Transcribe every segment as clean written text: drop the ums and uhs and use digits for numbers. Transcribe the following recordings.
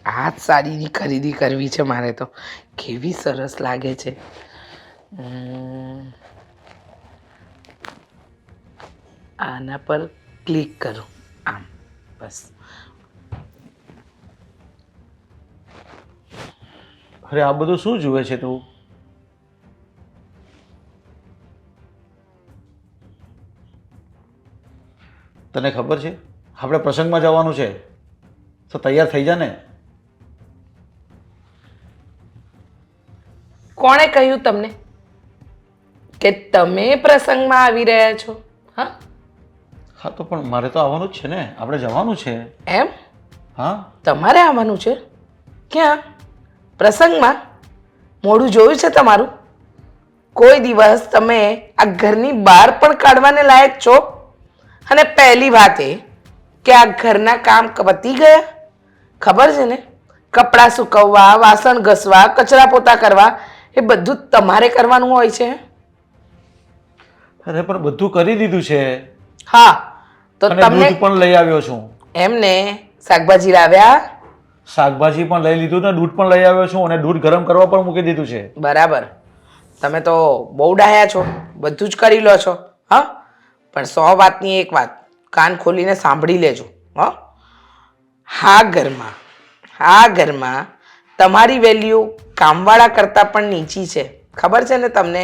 આ જ સાડીની ખરીદી કરવી છે મારે તો. કેવી સરસ લાગે છે. આના પર ક્લિક કરું, આમ બસ. અરે આ બધું શું જુએ છે તું? તને ખબર છે આપણે પ્રસંગમાં જવાનું છે, તો તૈયાર થઈ જા ને. કોણે કહ્યું તમને કે તમે પ્રસંગમાં આવી રહ્યા છો? હા હા તો પણ મારે તો આવવાનું જ છે ને, આપણે જવાનું છે. એમ? હા. તમારે આવવાનું છે? ક્યાં? પ્રસંગમાં? મોઢું જોયું છે તમારું? કોઈ દિવસ તમે આ ઘરની બહાર પણ કાઢવાને લાયક છો? અને પહેલી વાત એ કે આ ઘરના કામ પતી ગયા? ખબર છે ને, કપડાં સૂકવવા, વાસણ ઘસવા, કચરા પોતા કરવા, એ બધું તમારે કરવાનું હોય છે. અરે પણ બધું કરી દીધું છે. હા તો અને તમને દૂધ પણ લઈ આવ્યો છું. એમને શાકભાજી લાવ્યા? શાકભાજી પણ લઈ લીધું ને દૂધ પણ લઈ આવ્યો છું, અને દૂધ ગરમ કરવા પણ મૂકી દીધું છે. બરાબર. તમે તો બહુ ડાહ્યા છો, બધું જ કરી લો છો. હા, પણ 100 વાતની એક વાત કાન ખોલીને સાંભળી લેજો. હા ઘરમાં તમારી વેલ્યુ કામવાળા કરતાં પણ નીચી છે. ખબર છે ને તમને?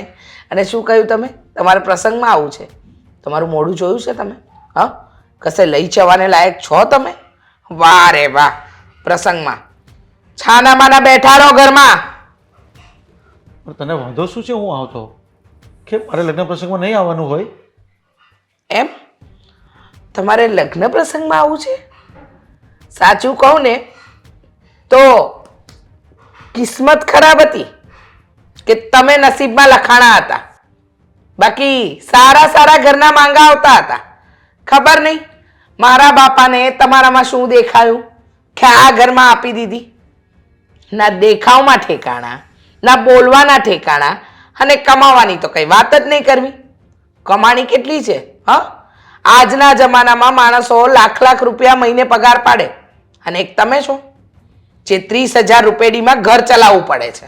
અને શું કહ્યું તમે? તમારે પ્રસંગમાં આવવું છે. તમારું મોઢું જોયું છે તમે? હા, કશે લઈ જવાને લાયક છો તમે? વાહ રે વાહ! પ્રસંગમાં છાના માના બેઠા રહો ઘરમાં. પણ તને વાંધો શું છે હું આવતો? કે મારે લગ્ન પ્રસંગમાં નહીં આવવાનું હોય? એમ? તમારે લગ્ન પ્રસંગમાં આવવું છે? સાચું કહું ને તો કિસ્મત ખરાબ હતી કે તમે નસીબમાં લખાણા હતા. બાકી સારા સારા ઘરના માંગા આવતા હતા. ખબર નહીં મારા બાપાને તમારામાં શું દેખાયું કે આ ઘરમાં આપી દીધી. ના દેખાવમાં ઠેકાણા, ના બોલવાના ઠેકાણા, અને કમાવાની તો કઈ વાત જ નહીં કરવી. કમાણી કેટલી છે? હા, આજના જમાનામાં માણસો લાખ લાખ રૂપિયા મહિને પગાર પાડે, અને એક તમે છો જે 30,000 રૂપિયામાં ઘર ચલાવવું પડે છે.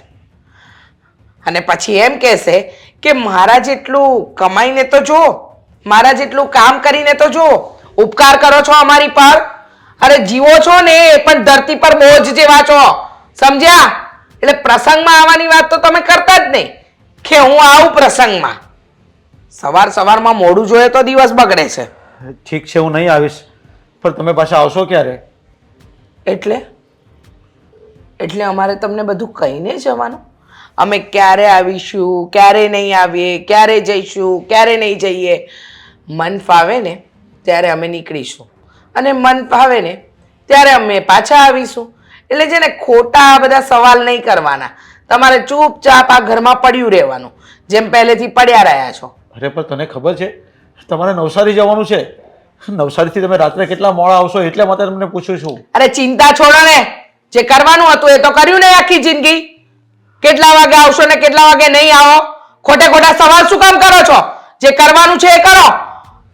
અને પછી એમ કહેશે કે મારા જેટલું કમાઈને તો જો, મારા જેટલું કામ કરીને તો જો, ઉપકાર કરો છો અમારી પર. અરે જીવો છો ને એ પણ ધરતી પર બોજ જેવા છો, સમજ્યા? એટલે પ્રસંગમાં આવવાની વાત તો તમે કરતા જ નહીં કે હું આવું પ્રસંગમાં. સવારમાં મોડું જોઈએ તો દિવસ બગડે છે. ઠીક છે, હું નહીં આવીશ, પણ તમે પાછા આવશો ક્યારે? એટલે અમારે તમને બધું કહીને જવાનું? અમે ક્યારે આવીશું, ક્યારે નહીં આવીએ, ક્યારે જઈશું, ક્યારે નહીં જઈએ. મન ફાવે ને ત્યારે અમે નીકળીશું, અને મન ફાવે ને ત્યારે અમે પાછા આવીશું. એટલે છે ને ખોટા આ બધા સવાલ નહીં કરવાના. તમારે ચૂપચાપ આ ઘરમાં પડ્યું રહેવાનું જેમ પહેલેથી પડ્યા રહ્યા છો. અરે પણ તને ખબર છે તમારે નવસારી જવાનું છે? નવસારીથી તમે રાત્રે કેટલા મોડા આવશો એટલે માટે તમને પૂછું છું. અરે ચિંતા છોડો ને, જે કરવાનું હતું એ તો કર્યું ને આખી જિંદગી. કેટલા વાગે આવશો ને કેટલા વાગે નહીં આવો, ખોટે ખોટા સવાલ શું કામ કરો છો? જે કરવાનું છે એ કરો.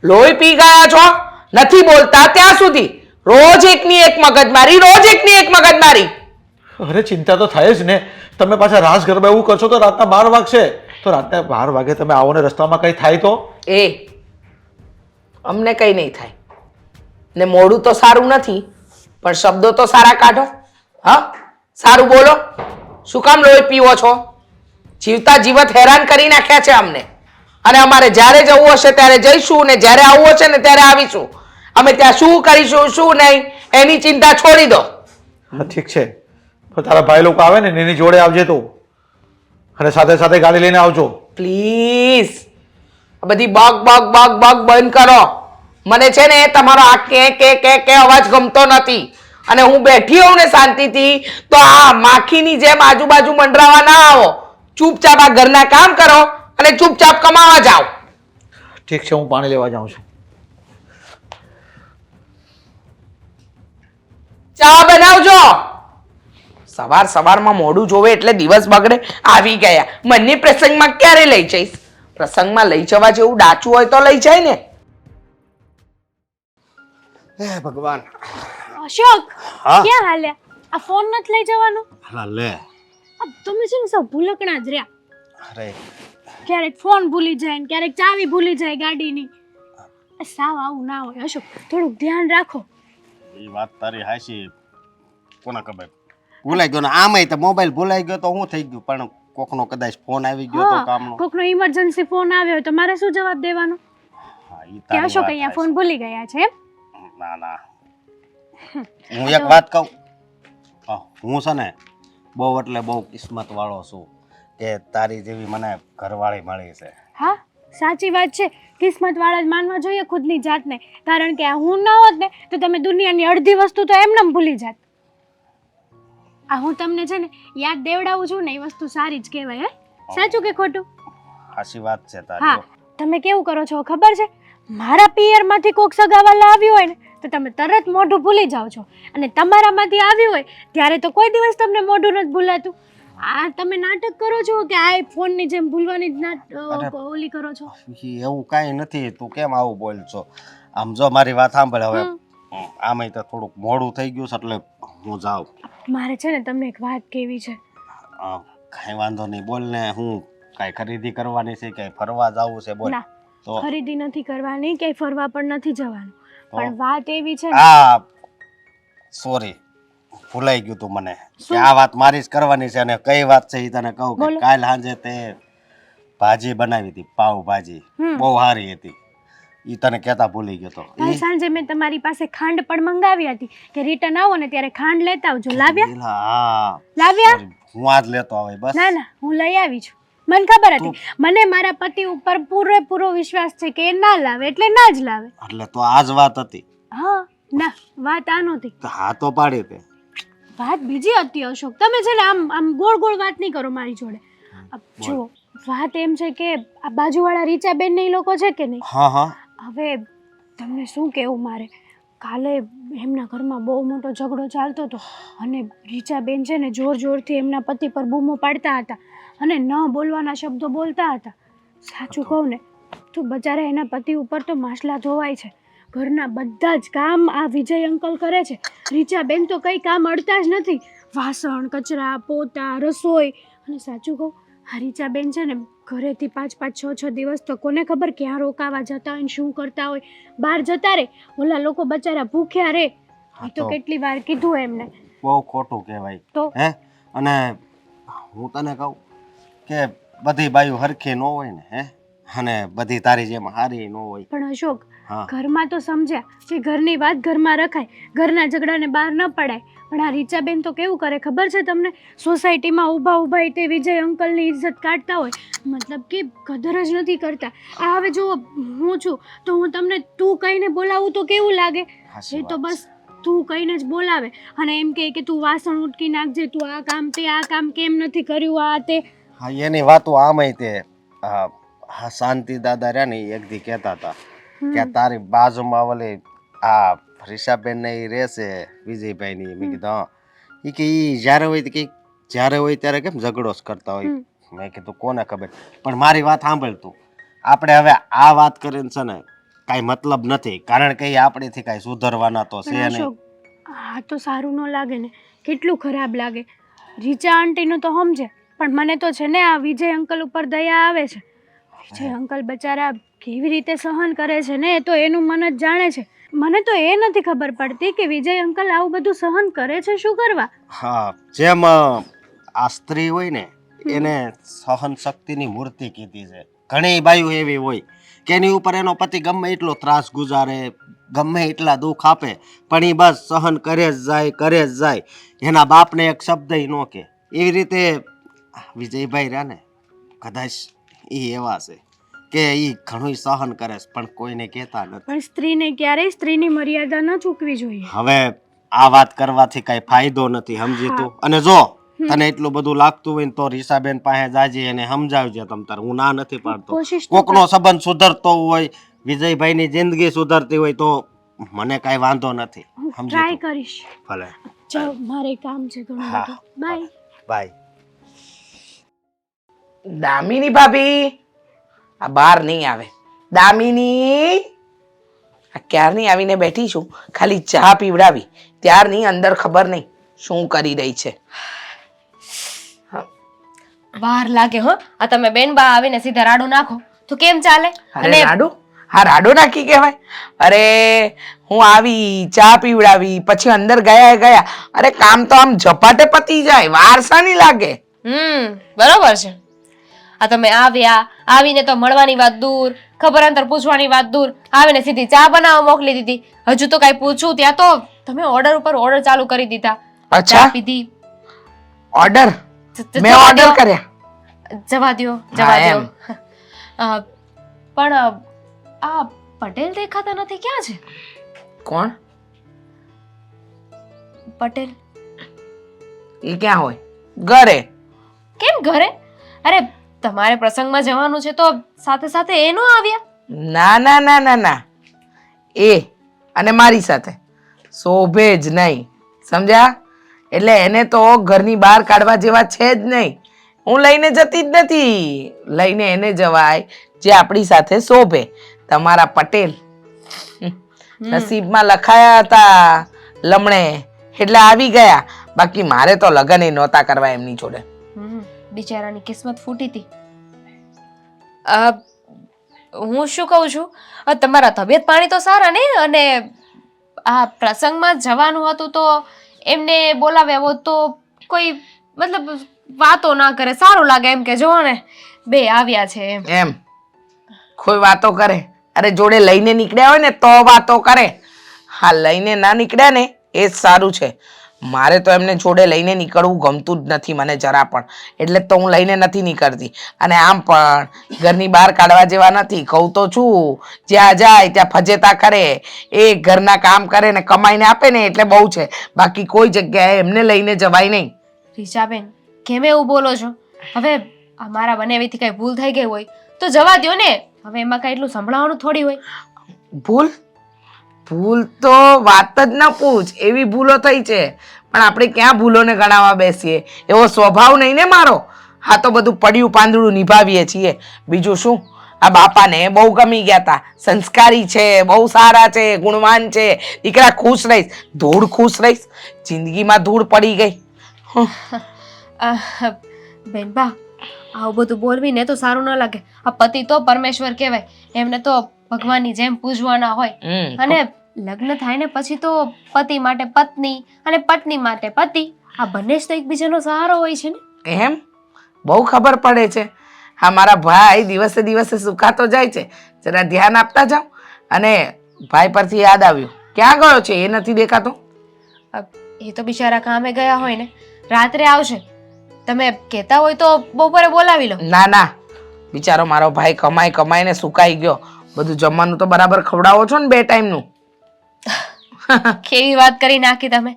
લોહી પી ગયા છો, નથી બોલતા ત્યાં સુધી રોજ એકની એક મગજમારી, રોજ એકની એક મગજમારી. અરે ચિંતા તો થાય જ ને. તમે પાછા રાસ ગરબા એવું કરશો તો રાતના 12 વાગશે. તો રાતના 12 વાગે તમે આવો ને રસ્તામાં કંઈ થાય તો? અમને કંઈ નહીં થાય. ને મોઢું તો સારું નથી, પણ શબ્દો તો સારા કાઢો. હા, સારું બોલો. શું કામ લોહી પીવો છો? જીવતા જીવત હેરાન કરી નાખ્યા છે અમને. અને અમારે જ્યારે જવું હશે ત્યારે જઈશું, ને જ્યારે આવવું હશે ને ત્યારે આવીશું. અમે ત્યાં શું કરીશું શું નહીં એની ચિંતા છોડી દો. હા ઠીક છે, પણ તારા ભાઈ લોકો આવે ને એની જોડે આવજે તું, અને સાથે સાથે ગાડી લઈને આવજો પ્લીઝ. આ બધી બગ બંધ કરો. મને છે ને તમારો આ કે અવાજ ગમતો નથી. અને હું બેઠી હોઉં ને શાંતિથી તો આ માખીની જેમ આજુબાજુ મંડરાવા ના આવો. ચૂપચાપ આ ઘરના કામ કરો અને ચૂપચાપ કમાવા જાઓ. ઠીક છે, હું પાણી લેવા જાઉં છું. ચા બનાવજો. સવારમાં મોડું જોવે એટલે દિવસ બગડે. આવી ગયા. મને પ્રસંગમાં ક્યારે લઈ જઈશ? પ્રસંગમાં લઈ જવા જેવું ડાચું હોય તો લઈ જાય ને. હે ભગવાન. અશોક, ક્યાં હાલ્યા? આ ફોન નથી લઈ જવાનો? હા લે. આ તમે છે ને સૌ ભૂલકણા જ રહ્યા. અરે ક્યારેક ફોન ભૂલી જાય ને ક્યારેક ચાવી ભૂલી જાય ગાડીની. સાવ આવું ના હોય અશોક, થોડુંક ધ્યાન રાખો. એ વાત તારી હાચી. કોને ખબર ભૂલાઈ ગયો ને આમાંય તો મોબાઈલ ભૂલાઈ ગયો તો શું થઈ ગયું, પણ કોકનો કદાચ ફોન આવી ગયો તો કામનો. કોકનો ઇમરજન્સી ફોન આવ્યો તો મારે શું જવાબ દેવાનો? હા ઈ કે તારી અશોક વાત અહીંયા હાચી. ફોન ભૂલી ગયા છે એમ? ના ના હું એક વાત કહું. હું છે ને બહુ એટલે બહુ કિસ્મત વાળો છું કે તારી જેવી મને ઘરવાળી મળી છે. હા સાચી વાત છે. કિસ્મત વાળા જ માનવા જોઈએ ખુદની જાતને, કારણ કે આ હું ના હોત ને તો તમે દુનિયાની અડધી વસ્તુ તો એમને ભૂલી જાત. આ હું તમને છે ને યાદ દેવડાવું છું ને એ વસ્તુ સારી જ કહેવાય. હે સાચું કે ખોટું? સાચી વાત છે હા તારી. તમે કેવું કરો છો ખબર છે? મારા પિયરમાંથી કોક સગાવાલા આવ્યું હોય ને તો તમે તરત મોઢું ભૂલી જાઓ છો, અને તમારામાંથી આવ્યું હોય ત્યારે તો કોઈ દિવસ તમને મોઢું નથી ભૂલાતું. આ તમે નાટક કરો છો કે આ ફોનની જેમ ભૂલવાની જ ઓલી કરો છો. એવું કાંઈ નથી. તું કેમ આવું બોલ છો? આમ જો મારી વાત સાંભળ હવે. આમાંય તો થોડુંક મોડું થઈ ગયું છે એટલે હું જાઉં. મારે છે ને તમને એક વાત કહેવી છે. કાંઈ વાંધો નહીં, બોલ ને. હું કાંઈ ખરીદી કરવાની છે કે ફરવા જવું છે? બોલ. ના તો ખરીદી નથી કરવાની, ક્યાંય ફરવા પણ નથી જવાનું, પણ વાત એવી છે ને. આ સોરી, ભૂલાઈ ગયું તું મને કે આ વાત મારી જ કરવાની છે. અને કઈ વાત છે એ તને કહું કે કાલ સાંજે તે ભાજી બનાવી હતી, પાવ ભાજી, બહુ સારી હતી. ઈ તને કહેતા ભૂલી ગયો તો. કાલ સાંજે મેં તમારી પાસે ખાંડ પણ મંગાવી હતી કે રિટર્ન આવો ને ત્યારે ખાંડ લેતા આવજો. લાવ્યા? હા લાવ્યા? હું આજ લેતો આવે બસ. ના ના હું લઈ આવી છું. મને ખબર હતી, મને મારા પતિ ઉપર પૂરેપૂરો વિશ્વાસ છે કે એ ના લાવે એટલે ના જ લાવે. એટલે તો આજ વાત હતી. હા ના વાત આ નહોતી. તો હા તો પાડી તે. વાત બીજી હતી અશોક. તમે છે ને આમ ગોળ ગોળ વાત નહીં કરો મારી જોડે. જો વાત એમ છે કે આ બાજુવાળા રીચાબેન ને એ લોકો છે કે નહીં? હા હા. હવે તમને શું કહેવું મારે, કાલે એમના ઘરમાં બહુ મોટો ઝઘડો ચાલતો હતો અને રીચાબેન છે ને જોર જોરથી એમના પતિ પર બૂમો પાડતા હતા અને ન બોલવાના શબ્દો બોલતા હતા. સાચું કહું ને તો બચારા એના પતિ ઉપર તો માછલા ધોવાય છે. ઘરના બધા જ કામ આ વિજય અંકલ કરે છે. રીચાબેન તો કંઈ કામ અડતા જ નથી. વાસણ કચરા પોતા રસોઈ. અને સાચું કહું આ રીચાબેન છે ને ઘરેથી 5-5 6-6 દિવસ તો કોને ખબર ક્યાં રોકાવા જતા હોય ને શું કરતા હોય. બહાર જતા રે, ઓલા લોકો બચારા ભૂખ્યા રે. એ તો કેટલી વાર કીધું એમને. બહુ ખોટું કહેવાય તો હે. અને હું તને કહું કે બધી બાયું હરખી ન હોય ને હે, અને બધી તારી જેમ હારી ન હોય. પણ અશોક હા. ઘરમાં તો સમજ્યા જે ઘરની વાત ઘરમાં રખાય, ઘરના ઝઘડાને બહાર ન પડાય. પણ આ રીચાબેન તો કેવું કરે ખબર છે તમને? સોસાયટીમાં ઊભા ઊભા તે વિજય અંકલની ઇજ્જત કાઢતા હોય, મતલબ કે કદર જ નથી કરતા. આ હવે જો હું છું તો હું તમને તું કહીને બોલાવું તો કેવું લાગે? એ તો બસ તું કહીને જ બોલાવે અને એમ કે તું વાસણ ઉટકી નાખજે, તું આ કામ તે આ કામ કેમ નથી કર્યું આ તે. હા એની વાતો આમાંય તે હા શાંતિ દાદા રહ્યા ને એક દી કહેતા હતા કે તારી બાજુમાં ઓલી આ રીસાબેન ને એ રહેશે વિજયભાઈ ની. મેં કીધું હા. એ કે ઈ જ્યારે હોય કે જ્યારે હોય ત્યારે કેમ ઝઘડો જ કરતા હોય. મેં કીધું કોને ખબર. પણ મારી વાત સાંભળ તું. આપણે હવે આ વાત કરીને છે ને કાંઈ મતલબ નથી, કારણ કે એ આપણેથી કાંઈ સુધરવાના તો છે નહીં. અશોક આ તો સારું ન લાગે ને, કેટલું ખરાબ લાગે. રીચા આંટીનું તો સમજે, પણ મને તો છે ને આ વિજય અંકલ ઉપર દયા આવે છે. વિજય અંકલ બચારા કેવી રીતે સહન કરે છે ને એ તો એનું મન જ જાણે છે. મને તો એ નથી ખબર પડતી કે વિજય અંકલ આવું બધું સહન કરે છે શું કરવા. હા જેમ આ સ્ત્રી હોય ને એને સહન શક્તિની મૂર્તિ કીધી છે. ઘણી બાયું એવી હોય કે એની ઉપર એનો પતિ ગમે એટલો ત્રાસ ગુજારે, ગમે એટલા દુઃખ આપે, પણ એ બસ સહન કરે જ જાય કરે જ જાય. એના બાપને એક શબ્દ ન કે. એવી રીતે વિજયભાઈ રહ્યા ને કદાચ એ એવા છે કે એ ઘણું સહન કરે છે પણ કોઈને કહેતા નથી. પણ સ્ત્રીને ક્યારેય સ્ત્રીની મર્યાદા ન ચૂકવી જોઈએ. હવે આ વાત કરવાથી કઈ ફાયદો નથી, સમજી તું. અને જો તને એટલું બધું લાગતું હોય ને તો રીસાબેન પાસે જાજે એને સમજાવજે. તમ તાર હું ના નથી પાડતો. કોશિશ તો કોકનો સંબંધ સુધરતો હોય, વિજયભાઈની જિંદગી સુધરતી હોય તો મને કાંઈ વાંધો નથી. સમજી ટ્રાય તું. કરીશ. ભલે ચાલ મારે કામ છે ઘણું હા. બધું. બાય. બાય. દામિની ભાભી આ બહાર નહીં આવે. દામિની આ ક્યારની આવીને બેઠી છું, ખાલી ચા પીવડાવી ત્યારની અંદર ખબર નહીં શું કરી રહી છે. વાર લાગે હો આ તમે બેનબા આવીને સીધા રાડું નાખો તો કેમ ચાલે? અરે રાડો, હા રાડો નાખી કહેવાય. અરે હું આવી, ચા પીવડાવી, પછી અંદર ગયા. અરે કામ તો આમ ઝપાટે પતી જાય, વાર શાની લાગે. બરોબર છે. આ તમે આવ્યા, આવીને તો મળવાની વાત દૂર, ખબર અંતર પૂછવાની વાત દૂર, આવીને સીધી ચા બનાવવા મોકલી દીધી. હજુ તો કઈ પૂછું ત્યાં તો તમે ઓર્ડર ઉપર ઓર્ડર ચાલુ કરી દીધા. અચ્છા, ચા પીધી. ઓર્ડર મેં જવા ઓર્ડર દ્યો. કર્યા? જવા દ્યો. પણ આ પટેલ દેખાતા નથી, ક્યાં છે કોણ? પટેલ? એ ક્યાં હોય? ઘરે. કેમ ઘરે? અરે તમારે પ્રસંગમાં જવાનું છે તો સાથે સાથે એ નો આવ્યા? ના, એ અને મારી સાથે શોભે જ નહીં, સમજ્યા? એટલે એને તો ઘરની બહાર કાઢવા જેવા છે જ નહીં. હું લઈને જતી જ નથી. લઈને એને જવાય જે આપણી સાથે શોભે. તમારા પટેલ નસીબમાં લખાયા હતા લમણે એટલે આવી ગયા. બાકી મારે તો લગ્ન ય નહોતા કરવા એમની જોડે. બિચારાની કિસ્મત ફૂટી હતી. હું શું કહું છું, તમારા તબિયત પાણી તો સારા ને? અને આ પ્રસંગમાં જવાનું હતું તો એમને બોલાવ્યા હોત તો કોઈ મતલબ વાતો ના કરે, સારું લાગે એમ કે જો ને બે આવ્યા છે એમ. કોઈ વાતો કરે? અરે જોડે લઈને નીકળ્યા હોય ને તો વાતો કરે. હા, લઈને ના નીકળ્યા ને એ જ સારું છે. મારે તો એમને જોડે લઈને નીકળવું ગમતું જ નથી મને જરા પણ. એટલે તો હું લઈને નથી નીકળતી. અને આમ પણ ઘરની બહાર કાઢવા જેવા નથી. કહું તો છું, જ્યાં જાય ત્યાં ફજેતા કરે. એ ઘરના કામ કરે ને કમાઈને આપે ને એટલે બહુ છે. બાકી કોઈ જગ્યાએ એમને લઈને જવાય નહીં. રીચાબેન, કેમ એવું બોલો છો? હવે અમારા બનેવીથી કઈ ભૂલ થઈ ગઈ હોય તો જવા દ્યો ને. હવે એમાં કઈ એટલું સંભળાવવાનું થોડી હોય. ભૂલ તો વાત જ ન પૂછ, એવી ભૂલો થઈ છે. પણ આપણે ક્યાં ભૂલોને ગણાવવા બેસીએ? એવો સ્વભાવ નહીં ને મારો. હા તો બધું પડ્યું પાંદડું નિભાવીએ છીએ. બીજું શું? આ બાપાને બહુ ગમી ગયા હતા. સંસ્કારી છે, બહુ સારા છે, ગુણવાન છે. દીકરા ખુશ રહીશ. ધૂળ ખુશ રહીશ. જિંદગીમાં ધૂળ પડી ગઈ. બેનબા, આવું બધું બોલવીને તો સારું ન લાગે. આ પતિ તો પરમેશ્વર કહેવાય, એમને તો ભગવાનની જેમ પૂજવાના હોય. અને લગ્ન થાય ને પછી તો પતિ માટે પત્ની અને પત્ની માટે પતિ, આ બંને જ તો એકબીજાનો સહારો હોય છે ને. એમ બહુ ખબર પડે છે. હા, મારા ભાઈ દિવસે દિવસે સુકાતો જાય છે. જરા ધ્યાન આપતા જાઓ. અને ભાઈ પરથી યાદ આવ્યું, ક્યાં ગયો છે? એ નથી દેખાતો. એ તો બિચારા કામે ગયા હોય ને, રાત્રે આવશે. તમે કહેતા હોય તો બપોરે બોલાવી લો. ના, બિચારો મારો ભાઈ કમાઈને સુકાઈ ગયો. બધું જમવાનું તો બરાબર ખવડાવો છો ને 2 ટાઈમનું? કેવી વાત કરી નાખી તમે.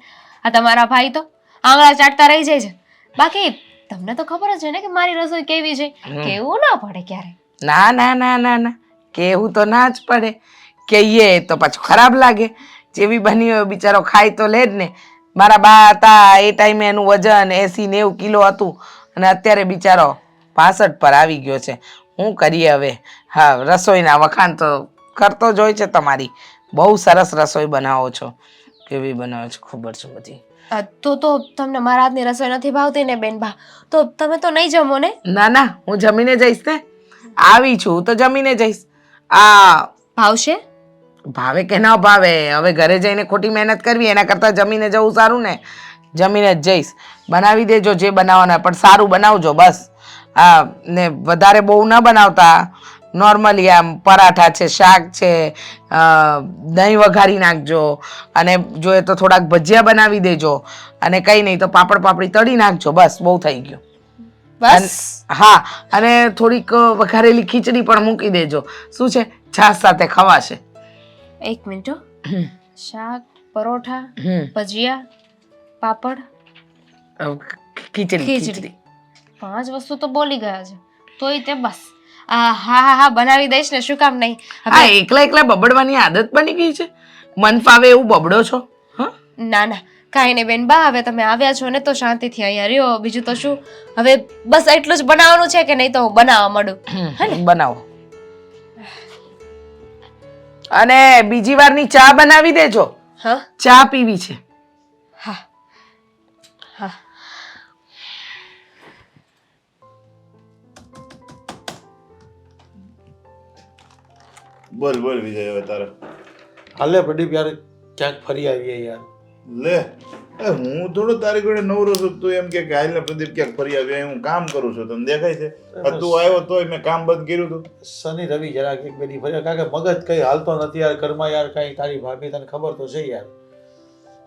આ તમારા ભાઈ તો આંગળા ચાટતા રહી જાય છે. બાકી તમને તો ખબર જ છે ને કે મારી રસોઈ કેવી છે. કેવું ના પડે ક્યારે. ના, કેવું તો ના જ પડે. કહીએ તો પાછું ખરાબ લાગે. જેવી બની હોય બિચારો ખાય તો લે જ ને. મારા બા હતા એ ટાઈમે એનું વજન 80-90 કિલો હતું અને અત્યારે બિચારો 65 પર આવી ગયો છે. શું કરીએ હવે? હા, રસોઈના વખાણ તો કરતો જ હોય છે તમારી. બહુ સરસ રસોઈ બનાવો છો. કેવી બનાવો છો ખબર છે બધી. તો તમને મારા હાથની રસોઈ નથી ભાવતી ને બેનબા? તો તમે તો નહીં જમો ને? ના, હું જમીને જઈશ ને. આવી છું તો જમીને જઈશ. આ ભાવશે? ભાવે કે ના ભાવે, હવે ઘરે જઈને ખોટી મહેનત કરવી એના કરતાં જમીને જવું સારું ને. જમીને જ જઈશ. બનાવી દેજો જે બનાવવાના, પણ સારું બનાવજો બસ. હા, ને વધારે બહુ ના બનાવતા. નોર્મલી આમ પરાઠા છે, શાક છે, દહીં વઘારી નાખજો. અને જોઈએ તો થોડાક ભજીયા બનાવી દેજો. અને કંઈ નહીં તો પાપડ પાપડી તળી નાખજો. બસ બહુ થઈ ગયું. બસ. હા, અને થોડીક વઘારેલી ખીચડી પણ મૂકી દેજો. શું છે, છાશ સાથે ખવાશે. એક મિનિટ. શાક, પરોઠા, ભજીયા, પાપડ, ખીચડી. 5 વસ્તુ તો બોલી ગયા છે. તોય તે બસ હા બનાવી દઈશ ને, શું કામ નહીં. હા, એકલા બબડવાની આદત બની ગઈ છે. મન ફાવે એવું બબડો છો? ના, કાંઈ નહીં બેનબા. હવે તમે આવ્યા છો ને તો શાંતિથી અહીંયા રહ્યો. બીજું તો શું, હવે બસ એટલું જ બનાવવાનું છે કે નહીં તો હું બનાવવા માંડું. બનાવો. અને બીજી વારની ચા બનાવી દેજો. ચા પીવી છે. હા, હા. બોલ બોલ વિજય હવે તારે હાલે પ્રદીપ યાર ક્યાંક ફરી આવીએ યાર. લે હું થોડો તારી જોડે નવરો છું તું એમ કે હાલ ને પ્રદીપ ક્યાંક ફરી આવ્યા હું કામ કરું છું તને દેખાય છે આ તું આવ્યો તોય મેં કામ બંધ કર્યું હતું શનિ રવિ જરાક એક બે દી ફર્યા કારણ કે મગજ કઈ હાલતો નથી યાર ઘરમાં યાર કઈ તારી ભાભી તને ખબર તો છે યાર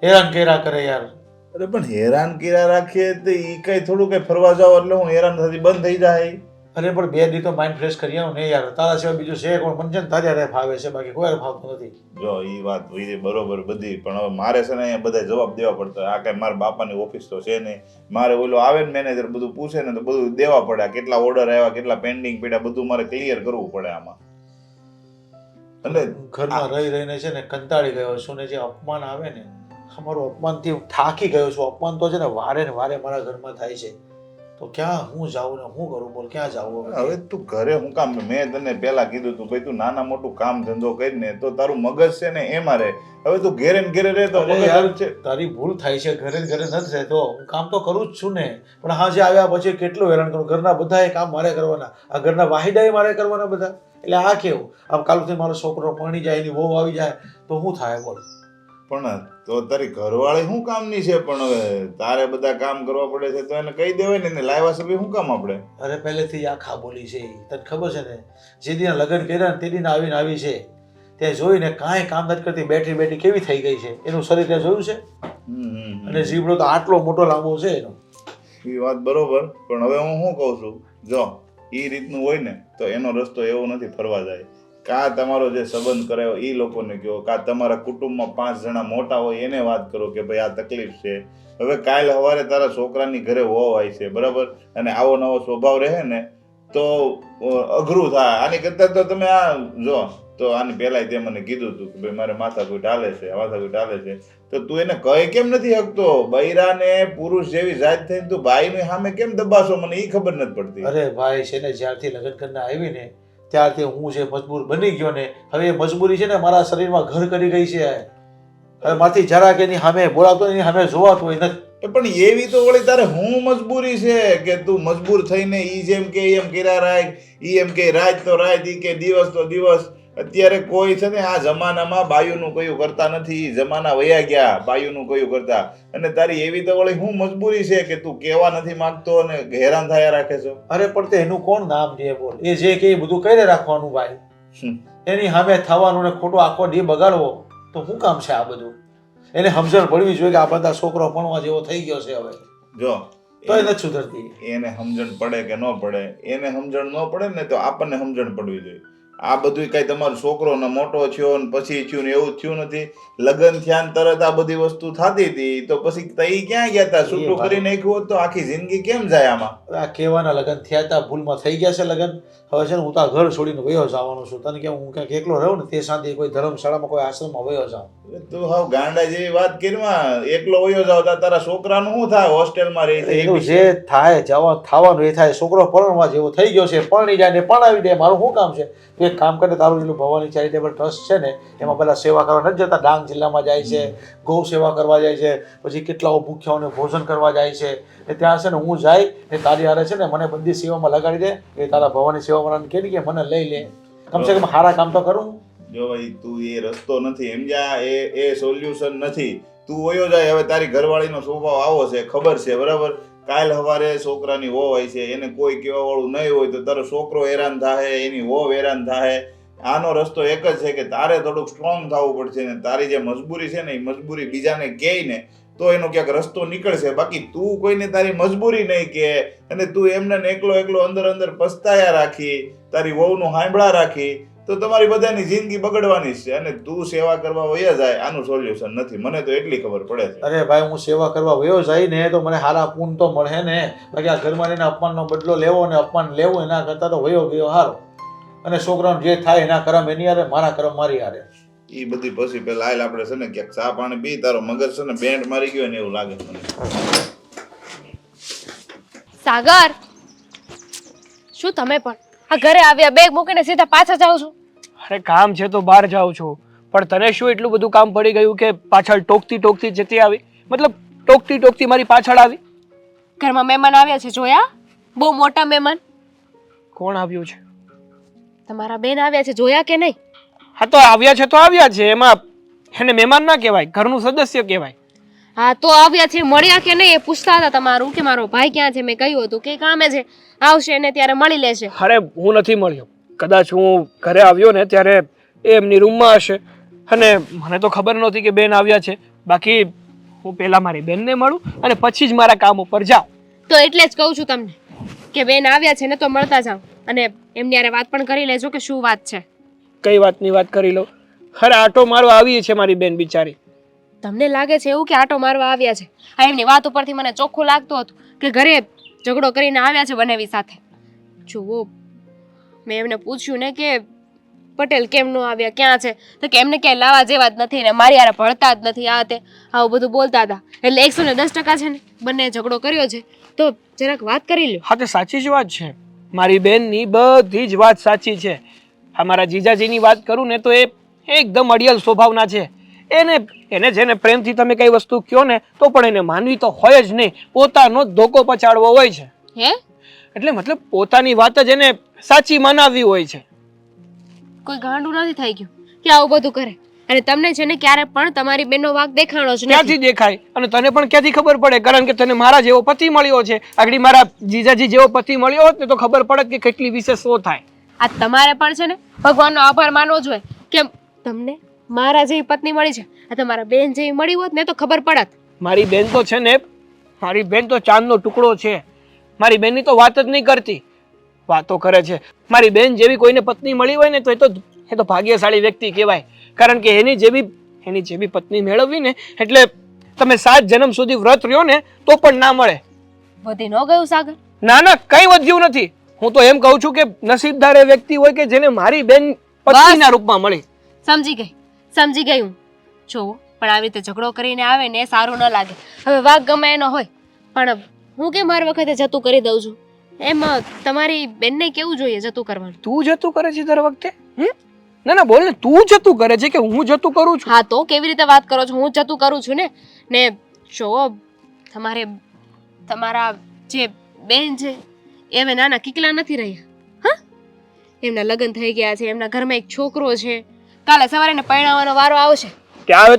હેરાન કર્યા કરે યાર. અરે પણ હેરાન કર્યા રાખીએ તો ઈ કઈ થોડું કઈ ફરવા જાવ એટલે હું હેરાન થતી બંધ થઈ જાય. અરે પણ બે દી તો માઇન્ડ ફ્રેશ કરી આવું ને યાર તારા સિવાય બીજું છે કોણ મને છે ને તારે હારે ફાવે છે બાકી કોઈ હારે ફાવતું નથી. જો ઈ વાત હોય બરોબર બધી પણ હવે મારે છે ને અહીંયા બધા જવાબ દેવા પડતા આ કઈ મારા બાપાની ઓફિસ તો છે નહીં મારે ઓલો આવે ને મેનેજર બધું પૂછે ને તો બધું દેવા પડે કેટલા ઓર્ડર આવ્યા કેટલા પેન્ડિંગ પડ્યા બધું મારે ક્લિયર કરવું પડે આમાં. એટલે ઘરમાં રહી રહીને છે ને કંટાળી ગયો છું ને જે અપમાન આવે ને અમારું અપમાનથી હું થાકી ગયો છું. અપમાન તો છે ને વારે મારા ઘરમાં થાય છે તો ક્યાં હું જાઉં ને હું કરું બોલ ક્યાં જાઉં હવે તું ઘરે હું કામ મેં તને પહેલા કીધું તું ભાઈ તું નાના મોટું કામ ધંધો કરીને તો તારું મગજ છે ને એમાં રહે. હવે તું ઘેરે ને ઘેરે રહે તો અરે મગજ યાર છે. તારી ભૂલ થાય છે ઘરે ને ઘરે નથી રહેતો હું કામ તો કરું જ છું ને પણ હા જે આવ્યા પછી કેટલું હેરાન કરું ઘરના બધાએ કામ મારે કરવાના આ ઘરના વાહિદાએ મારે કરવાના બધા એટલે આ કેવું આમ કાલથી મારો છોકરો પરણી જાય એની વહુ આવી જાય તો શું થાય બોલ. પણ તો તારી ઘરવાળી શું કામની છે પણ હવે તારે બધા કામ કરવા પડે છે તો એને કહી દેવાય ને એને લાવ્યા છે શું કામ આપણે. અરે પહેલેથી આખા બોલી છે ઈ. તને ખબર છે ને જે દિન લગ્ન કર્યા ને તે દિન આવીને આવી છે ત્યાં જોઈને કાંઈ કામ નથી કરતી બેઠી કેવી થઈ ગઈ છે એનું શરીર ત્યાં જોયું છે અને જીબડો તો આટલો મોટો લાંબો છે એનો. એ વાત બરોબર પણ હવે હું શું કહું છું જો એ રીતનું હોય ને તો એનો રસ્તો એવો નથી ફરવા જાય. કા તમારો જે સંબંધ કરાયો એ લોકોને કહો કા તમારા કુટુંબમાં 5 જણા મોટા હોય એને વાત કરો કે ભાઈ આ તકલીફ છે. હવે કાલ સવારે તારા છોકરાની ઘરે વહુ આવી છે બરાબર અને આવો નવો સ્વભાવ રહે ને તો અઘરું થાય. આની કરતાં તો તમે આ જો તો આની પહેલાંય તે મને કીધું હતું કે ભાઈ મારે માથાકૂટ હાલે છે તો તું એને કહી કેમ નથી શકતો. બૈરાને પુરુષ જેવી જાત થઈને તું ભાઈની સામે કેમ દબાશો મને એ ખબર નથી પડતી. અરે ભાઈ છે ને જ્યારથી લગ્ન કરીને આવી ને ત્યારથી હું જે મજબૂર બની ગયો ને હવે એ મજબૂરી છે ને મારા શરીરમાં ઘર કરી ગઈ છે. હવે માથી જરાક એની સામે બોલાતો એની સામે જોવાતું હોય નથી. પણ એવી તો વળી તારે હું મજબૂરી છે કે તું મજબૂર થઈને ઈ જેમ કે એમ કર્યા રાખ ઈ એમ કે રાત તો રાત ઈ કે દિવસ તો દિવસ. અત્યારે કોઈ છે ને આ જમાનામાં બાયુનું કયું કરતા નથી. જમાના વયા ગયા બાયુનું કયું કરતા અને તારી એવી તો વળી હું મજબૂરી છે કે તું કેવા નથી માંગતો અને હેરાન થયા રાખે છો. અરે પણ તે એનું કોણ નામ દે બોલ એ જે કે બધું કઈ રાખવાનું ભાઈ એની સામે થવાનું ને ખોટો આખો ડી બગાડવો તો શું કામ છે આ બધું. એને સમજણ પડવી જોઈએ કે આ બધા છોકરો ભણવા જેવો થઈ ગયો છે હવે જો તો એ નથી સુધરતી. એને સમજણ પડે કે ન પડે એને સમજણ ન પડે ને તો આપણને સમજણ પડવી જોઈએ. આ બધું કઈ તમારો છોકરો ને મોટો થયો ને પછી થયું ને એવું થયું નથી. લગ્ન થયા ને તરત આ બધી વસ્તુ થતી હતી તો પછી તઈ ક્યાં ગયા હતા. છૂટું કરી નાખ્યું હોત તો આખી જિંદગી કેમ જાય આમાં. આ કહેવાના લગ્ન થયા હતા ભૂલમાં થઈ ગયા છે લગ્ન. હવે છે ને હું તો ઘર છોડીને વયો જવાનો છું. તને કેમ હું ક્યાંક એકલો રહું ને તે શાંતિ કોઈ ધર્મશાળામાં કોઈ આશ્રમમાં વયો જાઉં. તું હાવ ગાંડા જેવી વાત કરીમાં એકલો વયો જાવ તારા છોકરાનું શું થાય હોસ્ટેલમાં રહી છે. એનું જે થાય જવા થવાનું એ થાય. છોકરો પરણવા જેવો થઈ ગયો છે પરણી જાય ને પરણાવી દે મારું શું કામ છે. તું એક કામ કરે તારું જેટલું ભવાની ચેરિટેબલ ટ્રસ્ટ છે ને એમાં બધા સેવા કરવા નથી જતા. ડાંગ જિલ્લામાં જાય છે ગૌ સેવા કરવા જાય છે પછી કેટલાઓ ભૂખ્યાઓને ભોજન કરવા જાય છે એ ત્યાં છે ને હું જાય ને તારી હારે છે ને મને બધી સેવામાં લગાડી દે એ તારા ભવાની સેવાવાળાને કહે કે મને લઈ લે કમસે કમ સારા કામ તો કરું. જો ભાઈ તું એ રસ્તો નથી સમજ્યા એ સોલ્યુશન નથી. તું વયો જાય. હવે તારી ઘરવાળીનો સ્વભાવ આવો છે ખબર છે બરાબર. કાલ સવારે છોકરાની વહુ હોય છે એને કોઈ કહેવા વાળું નહીં હોય તો તારો છોકરો હેરાન થાય એની વહુ હેરાન થાય. આનો રસ્તો એક જ છે કે તારે થોડુંક સ્ટ્રોંગ થવું પડશે ને તારી જે મજબૂરી છે ને એ મજબૂરી બીજાને કહે ને તો એનો ક્યાંક રસ્તો નીકળશે. બાકી તું કોઈને તારી મજબૂરી નહીં કહે અને તું એમને એકલો અંદર પસ્તાયા રાખી તારી વહુનું સાંભળા રાખી તો તમારી બધાની જિંદગી બગડવાની છે અને તું સેવા કરવા વયા જાય આનું સોલ્યુશન નથી. મને તો એટલી ખબર પડે છે. અરે ભાઈ હું સેવા કરવા વયો જાય ને તો મને સારા પૂન તો મળે ને. બાકી આ ઘરમાં એને અપમાનનો બદલો લેવો ને અપમાન લેવું એના કરતાં તો વયો ગયો હારો. અને છોકરાનું જે થાય એના કરમ એની હારે મારા કરમ મારી હારે. એ બધી પછી પેલા આયલ આપણે છે ને ક્યાંક ચા પાણી પી તારો મગજ છે ને બેન્ડ મારી ગયો ને એવું લાગે મને. સાગર શું તમે પણ આ ઘરે આવ્યા બેગ મૂકીને સીધા પાછા જાવ છો. અરે કામ છે તો બહાર જાઉં છું પણ તને શું એટલું બધું કામ પડી ગયું કે પાછળ ટોકતી જતી આવી. મતલબ ટોકતી ટોકતી મારી પાછળ આવી? ઘરમાં મહેમાન આવ્યા છે જોયા? બહુ મોટા મહેમાન. કોણ આવ્યું છે? તમારા બેન આવ્યા છે જોયા કે નહીં? હા તો આવ્યા છે તો આવ્યા છે, એમાં એને મહેમાન ના કહેવાય, ઘરનું સદસ્ય કહેવાય. હા તો આવ્યા છે, મળ્યા કે નહીં એ પૂછતા હતા તમારું કે મારો ભાઈ ક્યાં છે. મેં કહ્યું હતું કે કામે છે, આવશે ને ત્યારે મળી લેશે. અરે હું નથી મળ્યો, કદાચ હું ઘરે આવ્યો ને ત્યારે એ એમની રૂમમાં હશે અને મને તો ખબર નહોતી કે બેન આવ્યા છે. બાકી હું પહેલા મારી બેનને મળું અને પછી જ મારા કામ ઉપર જાઉં. તો એટલે જ કહું છું તમને કે બેન આવ્યા છે ને તો મળતા જાઓ અને એમની હારે વાત પણ કરી લેજો કે શું વાત છે. કઈ વાતની વાત કરી લો? અરે આટો મારવા આવી છે મારી બેન બિચારી. તમને લાગે છે એવું કે આટો મારવા આવ્યા છે? આ એમની વાત ઉપરથી મને ચોખ્ખું લાગતું હતું કે ઘરે ઝઘડો કરીને આવ્યા છે બનેવી સાથે. જુઓ, મેં એમને પૂછ્યું ને કે પટેલ કેમ ન આવ્યા, ક્યાં છે, તો કે એમને ક્યાંય લાવવા જેવા જ નથી ને મારી હારે ભળતા જ નથી, આ તે આવું બધું બોલતા હતા. એટલે 110% છે ને બંને ઝઘડો કર્યો છે, તો જરાક વાત કરી લ્યો. હા તે સાચી જ વાત છે, મારી બેનની બધી જ વાત સાચી છે. આ મારા જીજાજીની વાત કરું ને તો એ એકદમ અડિયલ સ્વભાવના છે. એને જેને પ્રેમથી તમે કઈ વસ્તુ કહો ને તો પણ એને માનવી તો હોય જ નહીં, પોતાનો જ ધોકો પચાડવો હોય છે. હે? એટલે મતલબ પોતાની વાત જ એને સાચી મનાવવી હોય છે. કોઈ ગાંડું નથી થઈ ગયું કે આવું બધું કરે? અને તમને છે ને ક્યારે પણ તમારી બેનનો વાંક દેખાણો જ ક્યાંથી નથી. દેખાય અને તને પણ ક્યાંથી ખબર પડે? કારણ કે તને મારા જેવો પતિ મળ્યો છે. આગળ મારા જીજાજી જેવો પતિ મળ્યો હોત ને તો ખબર પડત કે કેટલી વિશેષ શું થાય. આ તમારે પણ છે ને ભગવાનનો આભાર માનવો જોઈએ કે તમને મારા જેવી પત્ની મળી છે. આ તમારા બેન જેવી મળી હોત ને તો ખબર પડત. મારી બેન તો છે ને, મારી બેન તો ચાંદનો ટુકડો છે. મારી બેનની તો વાત જ નહીં કરતી, વાતો કરે છે. મારી બેન જેવી કોઈને પત્ની મળી હોય ને તો એ તો ભાગ્યશાળી વ્યક્તિ કહેવાય. કારણ કે એની જેવી પત્ની મેળવવી ને એટલે તમે 7 જન્મ સુધી વ્રત રહ્યો ને તો પણ ના મળે. વધી ન ગયું સાગર? ના કઈ વધ્યું નથી. હું તો એમ કહું છું કે નસીબદાર એ વ્યક્તિ હોય કે જેને મારી બેન પત્નીના રૂપમાં મળી. સમજી ગઈ હું. જો પણ આવી રીતે ઝઘડો કરીને આવે ને એ સારું ન લાગે. હવે વાક ગમે એનો હોય પણ હું કેમ હર વખતે જતું કરી દઉં છું? એમ તમારી બેનને કેવું જોઈએ જતું કરવાનું? તું જતું કરે છે દર વખતે? ના બોલ ને, તું જતું કરે છે કે હું જતું કરું છું? હા તો કેવી રીતે વાત કરો છો? હું જતું કરું છું ને જો તમારા જે બેન છે એ હવે નાના કિકલા નથી રહ્યા. હા, એમના લગ્ન થઈ ગયા છે, એમના ઘરમાં એક છોકરો છે, કાલે સવારે ને પરણાવવાનો વારો આવશે. ક્યાં આવે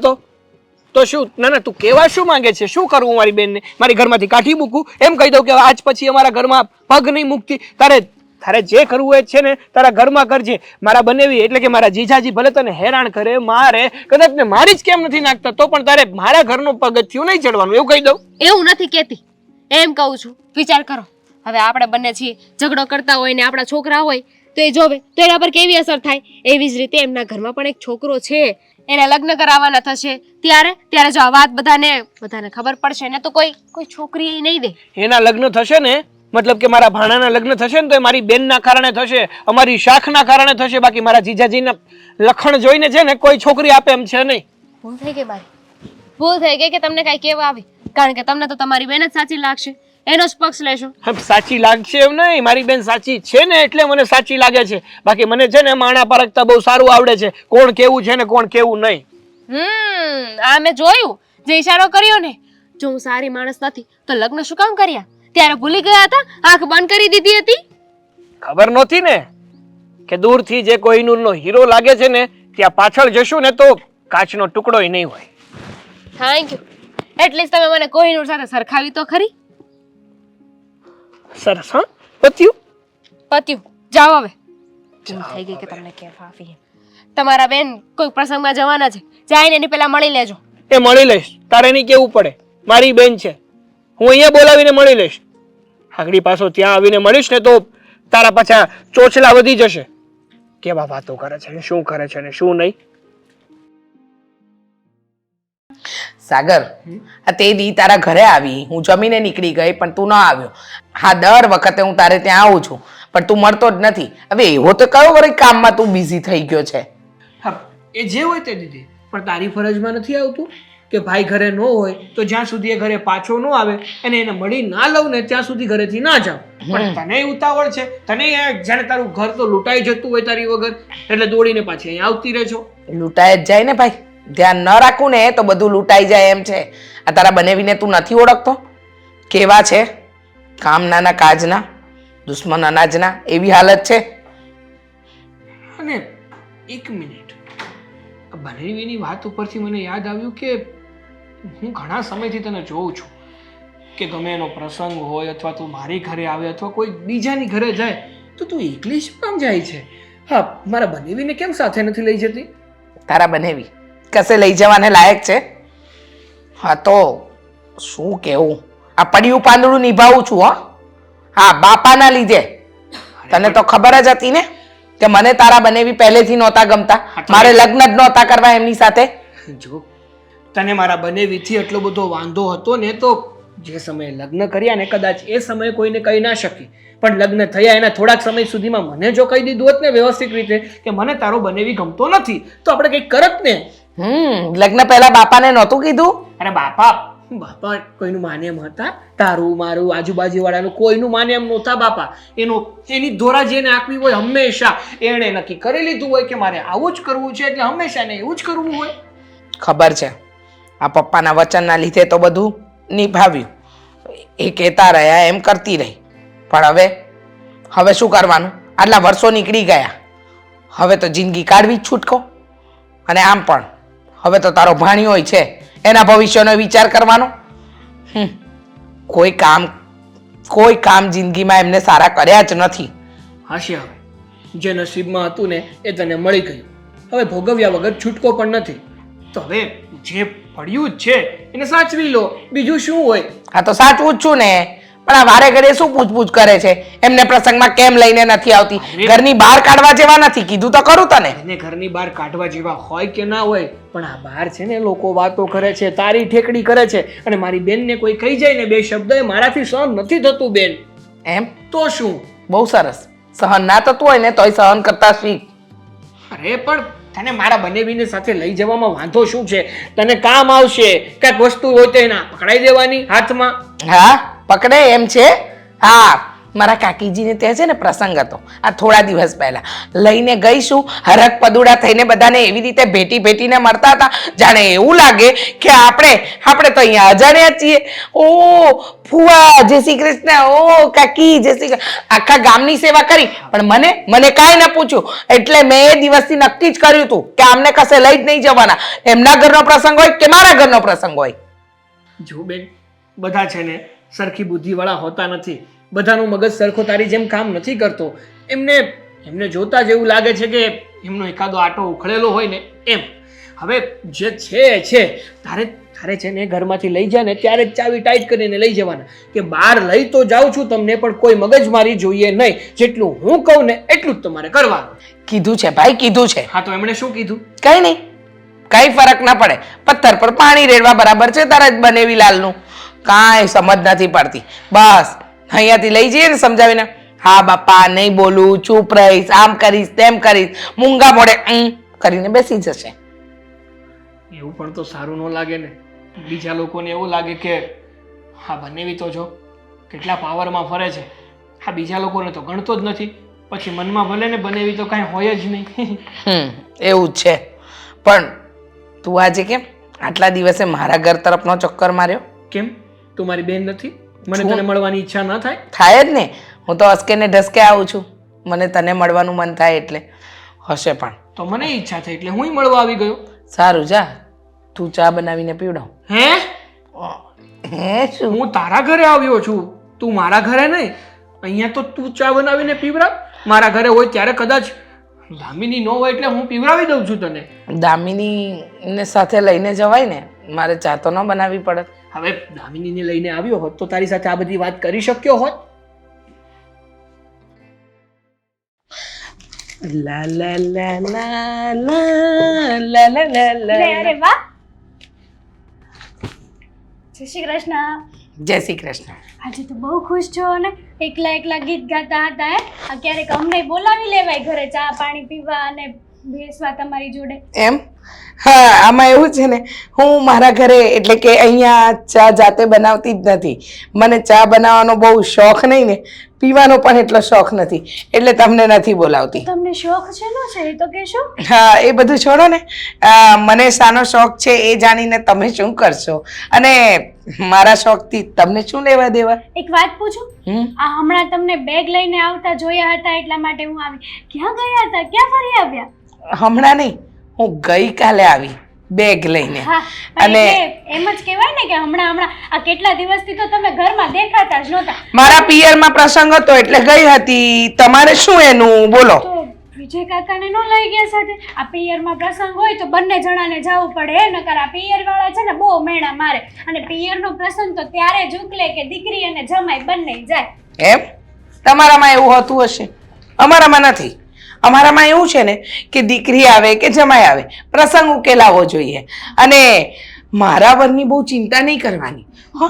તો શું? ના તું કેવા શું માંગે છે? શું કરવું મારી બેનને? મારી ઘરમાંથી કાઢી મૂકું? એમ કહી દઉં કે આજ પછી અમારા ઘરમાં પગ નહીં મૂકતી? તારે જે કરવું હોય છે ને તારા ઘરમાં કરજે. મારા બનેવી એટલે કે મારા જીજાજી ભલે તને હેરાન કરે, મારે, કદાચ ને મારી જ કેમ નથી નાખતા તો પણ તારે મારા ઘરનું પગથિયું નહીં ચડવાનું, એવું કહી દઉં? એવું નથી કહેતી, એમ કહું છું. વિચાર કરો, હવે આપણે બંને છીએ, ઝઘડો કરતા હોય ને આપણા છોકરા હોય તો એ જોવે તો એના પર કેવી અસર થાય? એવી જ રીતે એમના ઘરમાં પણ એક છોકરો છે, એને લગ્ન કરાવવાના થશે, ત્યારે જો આ વાત બધાને ખબર પડશે ને તો કોઈ છોકરી નહીં દે. એના લગ્ન થશે ને મતલબ કે મારા ભાણાના લગ્ન થશે ને તો એ મારી બેનના કારણે થશે, અમારી શાખના કારણે થશે. બાકી મારા જીજાજીના લખણ જોઈને છે ને કોઈ છોકરી આપે એમ છે નહીં. ભૂલ થઈ ગઈ મારી, ભૂલ થઈ ગઈ કે તમને કાંઈ કહેવા આવી. કારણ કે તમને તો તમારી બેન જ સાચી લાગશે, એનો જ પક્ષ લેશો. સાચી લાગશે એમ નહીં, મારી બેન સાચી છે ને એટલે મને સાચી લાગે છે. બાકી મને છે ને માણા પરખતા બહુ સારું આવડે છે, કોણ કેવું છે ને કોણ કેવું નહીં. આ મેં જોયું, જે ઈશારો કર્યો ને, જો હું સારી માણસ નથી તો લગ્ન શું કામ કર્યા? ત્યારે ભૂલી ગયા હતા? આંખ બંધ કરી દીધી હતી? ખબર નહોતી ને કે દૂરથી જે કોહિનૂરનો હીરો લાગે છે ને ત્યાં પાછળ જશું ને તો કાચનો ટુકડોય નહીં હોય. Thank you. એટલીસ્ટ તમે મને કોહિનૂર સાથે સરખાવી તો ખરી. સરસ. હા, પત્યું. જાઓ હવે. થઈ ગઈ કે તમને કહેવા આવી. તમારા બેન કોઈ પ્રસંગમાં જવાના છે, જાઈને એની પહેલા મળી લેજો. એ મળી લઈશ, તારે નહીં કેવું પડે. મારી બેન છે, હું અહીંયા બોલાવીને મળી લઈશ. આગળી પાછો ત્યાં આવીને મળીશ ને તો તારા પાછા ચોચલા વધી જશે. કેવા વાતો કરે છે ને શું કરે છે ને શું નહીં. સાગર, આ તે દી તારા ઘરે આવી, હું જમીને નીકળી ગઈ પણ તું ન આવ્યો. હા, દર વખતે હું તારે ત્યાં આવું છું પણ તું મળતો જ નથી. હવે એવો તો કયો વળી કામમાં તું બિઝી થઈ ગયો છે? હા, એ જે હોય તે દીદી, પણ તારી ફરજમાં નથી આવતું કે ભાઈ ઘરે ન હોય તો જ્યાં સુધી એ ઘરે પાછો ન આવે અને એને મળી ના લઉં ને ત્યાં સુધી ઘરેથી ના જાવ. પણ તને ઉતાવળ છે, તને જાણે તારું ઘર તો લૂંટાઈ જતું હોય તારી વગર, એટલે દોડીને પાછી અહીંયા આવતી રહે છો. લૂંટાય જ જાય ને ભાઈ, ધ્યાન ન રાખું ને તો બધું લૂંટાઈ જાય એમ છે. આ તારા બનેવીને તું નથી ઓળખતો? કેવા છે, કામ નાના કાજના, દુશ્મન અનાજના, એવી હાલત છે. અને એક મિનિટ, આ બનેવીની વાત ઉપરથી મને યાદ આવ્યું કે હું ઘણા સમયથી તને જોઉં છું કે ગમે એનો પ્રસંગ હોય અથવા તું મારી ઘરે આવે અથવા કોઈ બીજાની ઘરે જાય તો તું એકલી શું કામ જાય છે? હા, મારા બનેવીને કેમ સાથે નથી લઈ જતી? તારા બનેવી કશે લઈ જવાને લાયક છે? હા તો શું કેવું, આ પડ્યું પાંદડું નિભાવું છું. હા, બાપાના લીધે. તને તો ખબર જ હતી ને કે મને તારા બનેવી પહેલેથી નહોતા ગમતા, મારે લગ્ન જ નહોતા કરવા એમની સાથે. જો તને મારા બનેવીથી એટલો બધો વાંધો હતો ને તો જે સમયે લગ્ન કર્યા ને કદાચ એ સમયે કોઈને કહી ના શકી, પણ લગ્ન થયા એના થોડાક સમય સુધીમાં મને જો કહી દીધું હોત ને વ્યવસ્થિત રીતે કે મને તારો બનેવી ગમતો નથી તો આપણે કંઈક કરત ને. લગ્ન પહેલા બાપાને નહોતું કીધું? અરે બાપા કોઈનું માને એમ હતા? તારું મારું આજુબાજુ વાળાનું કોઈનું માને એમ નહોતા બાપા. એની ધોરા જેને આંકવી હોય હંમેશા એણે નક્કી કરી લીધું હોય કે મારે આવું જ કરવું છે એટલે હંમેશા ને એવું જ કરવું હોય. ખબર છે, આ પપ્પાના વચનના લીધે તો બધું નિભાવ્યું, એ કહેતા રહ્યા એમ કરતી રહી. પણ હવે શું કરવાનું? આટલા વર્ષો નીકળી ગયા, હવે તો જિંદગી કાઢવી જ છૂટકો. અને આમ પણ હવે તો તારો ભાણિયો છે, એના ભવિષ્યનો વિચાર કરવાનો. કોઈ કામ જિંદગીમાં એમને સારા કર્યા જ નથી. હાશે, હવે જે નસીબમાં હતું ને એ તને મળી ગયું, હવે ભોગવ્યા વગર છૂટકો પણ નથી. તો હવે જે પડ્યું જ છે એને સાચવી લો, બીજું શું હોય. હા તો સાચવું જ છું ને, પણ આ વારે ઘડીએ શું પૂછપૂછ કરે છે? એમને પ્રસંગમાં કેમ લઈને નથી આવતી? ઘરની બહાર કાઢવા જેવા નથી, કીધું તો ખરું તને. એને ઘરની બહાર કાઢવા જેવા હોય કે ના હોય, પણ આ બહાર છે ને લોકો વાતો કરે છે, તારી ઠેકડી કરે છે, અને મારી બેનને કોઈ કહી જાય ને બે શબ્દ એ મારાથી સહન નથી થતું બેન. એમ તો શું? બહુ સરસ. સહન ના થતું હોય ને તોય સહન કરતા શીખ. અરે પણ તને મારા બનેવીને સાથે લઈ જવામાં વાંધો શું છે? તને કામ આવશે, કાંઈક વસ્તુ હોય તો એના પકડાઈ દેવાની હાથમાં. હા, પકડે એમ છે. હા, મારા કાકીજીને ત્યાં છે ને પ્રસંગ હતો આ થોડા દિવસ પહેલા, લઈને ગઈશું. હરખ પદુડા થઈને બધાને એવી રીતે ભેટીને મળતા હતા જાણે એવું લાગે કે આપણે તો અહીંયા અજાણ્યા છીએ. ઓ ફુવા જય શ્રી કૃષ્ણ, ઓ કાકી જય શ્રી કૃષ્ણ, આખા ગામની સેવા કરી, પણ મને કાંઈ ન પૂછ્યું. એટલે મેં એ દિવસથી નક્કી જ કર્યું હતું કે આમને કશે લઈ જ નહીં જવાના, એમના ઘરનો પ્રસંગ હોય કે મારા ઘરનો પ્રસંગ હોય. જો બેન, બધા છે ને સરખી બુદ્ધિવાળા હોતા નથી, બધાનું મગજ સરખો તારી જેમ કામ નથી કરતો. એમને જોતા જ એવું લાગે છે કે એમનો એકાદો આટો ઉખળેલો હોય ને એમ. હવે જે છે તારે છે ને ઘરમાંથી લઈ જાય ને ત્યારે જ ચાવી ટાઈટ કરીને લઈ જવાના કે બહાર લઈ તો જાઉં છું તમને, પણ કોઈ મગજમારી જોઈએ નહીં. જેટલું હું કહું ને એટલું જ તમારે કરવાનું. કીધું છે ભાઈ, કીધું છે. હા તો એમણે શું કીધું? કઈ નહીં, કઈ ફરક ના પડે. પથ્થર પર પાણી રેડવા બરાબર છે તારા જ બનેવી લાલનું. કાંઈ સમજ નથી પડતી. બસ અહીંયાથી લઈ જઈએ ને સમજાવીને, હા બાપા નહીં બોલું, ચૂપ રહીશ, આમ કરીશ તેમ કરીશ, મૂંગા મોડે કરીને બેસી જશે. એવું પણ તો સારું ન લાગે ને. બીજા લોકોને એવું લાગે કે હા બનેવી તો જો કેટલા પાવરમાં ફરે છે, હા બીજા લોકોને તો ગણતો જ નથી. પછી મનમાં ભલે ને બનેવી તો કાંઈ હોય જ નહીં. એવું જ છે. પણ તું આજે કેમ આટલા દિવસે મારા ઘર તરફનો ચક્કર માર્યો? કેમ, તું મારી બેન નથી? મને તને મળવાની ઈચ્છા ન થાય? થાય જ ને, હું તો હસકે ને ઢસકે આવું છું, મને તને મળવાનું મન થાય એટલે. હશે પણ તો મને ઈચ્છા થઈ એટલે હું મળવા આવી ગયો. સારું જા, તું ચા બનાવીને પીવડાવ. હે શું? હું તારા ઘરે આવ્યો છું, તું મારા ઘરે નહીં. અહીંયા તો તું ચા બનાવીને પીવડાવ. મારા ઘરે હોય ત્યારે કદાચ દામિની ન હોય એટલે હું પીવડાવી દઉં છું તને. દામિનીને સાથે લઈને જવાય ને, મારે ચા તો ન બનાવવી પડે. હવે દામિનીને લઈને આવ્યો હોત તો તારી સાથે આ બધી વાત કરી શક્યો હોત. લા લા લા લા લા લા લા લા લા. અરે વાહ, જય શ્રી કૃષ્ણ. જય શ્રી કૃષ્ણ. આજે તો બહુ ખુશ છો ને, એકલા ગીત ગાતા હતા. આ ક્યારેક અમને બોલાવી લેવાય ઘરે ચા પાણી પીવા અને બેસવા તમારી જોડે. એમ? હા, આમાં એવું છે ને, હું મારા ઘરે એટલે કે અહીંયા ચા જાતે બનાવતી જ નથી. મને ચા બનાવવાનો બહુ શોખ નહીં ને, પીવાનો પણ એટલો શોખ નથી, એટલે તમને નથી બોલાવતી. તમને શોખ છે નો છે એ તો કહેશો. હા, એ બધું છોડો ને. મને શાનો શોખ છે એ જાણીને તમે શું કરશો, અને મારા શોખથી તમને શું લેવા દેવા? એક વાત પૂછું? આ હમણાં તમને બેગ લઈને આવતા જોયા હતા એટલા માટે હું આવી. ક્યાં ગયા હતા? ક્યાં ફરી આવ્યા? હમણાં નહીં, હું ગઈકાલે આવી બેગ લઈને. હા, અને એમ જ કહેવાય ને કે હમણાં આ કેટલા દિવસથી તો તમે ઘરમાં દેખાતા જ નહોતા. મારા પિયરમાં પ્રસંગ હતો એટલે ગઈ હતી. તમારે શું એનું બોલો? તો વિજય કાકાને ન લઈ ગયા સાથે? આ પિયરમાં પ્રસંગ હોય તો બંને જણાને જવું પડે, નકર આ પિયર વાળા છે ને બહુ મેણા મારે. અને પિયરનો પ્રસંગ તો ત્યારે જ ઉકલે કે દીકરી અને જમાઈ બંને જાય. એમ? તમારામાં એવું હોતું હશે, અમારામાં નથી. અમારામાં એવું છે ને કે દીકરી આવે કે જમાઈ આવે, પ્રસંગ ઉકેલાવો જોઈએ. અને મારા વરની બહુ ચિંતા નહીં કરવાની. હા,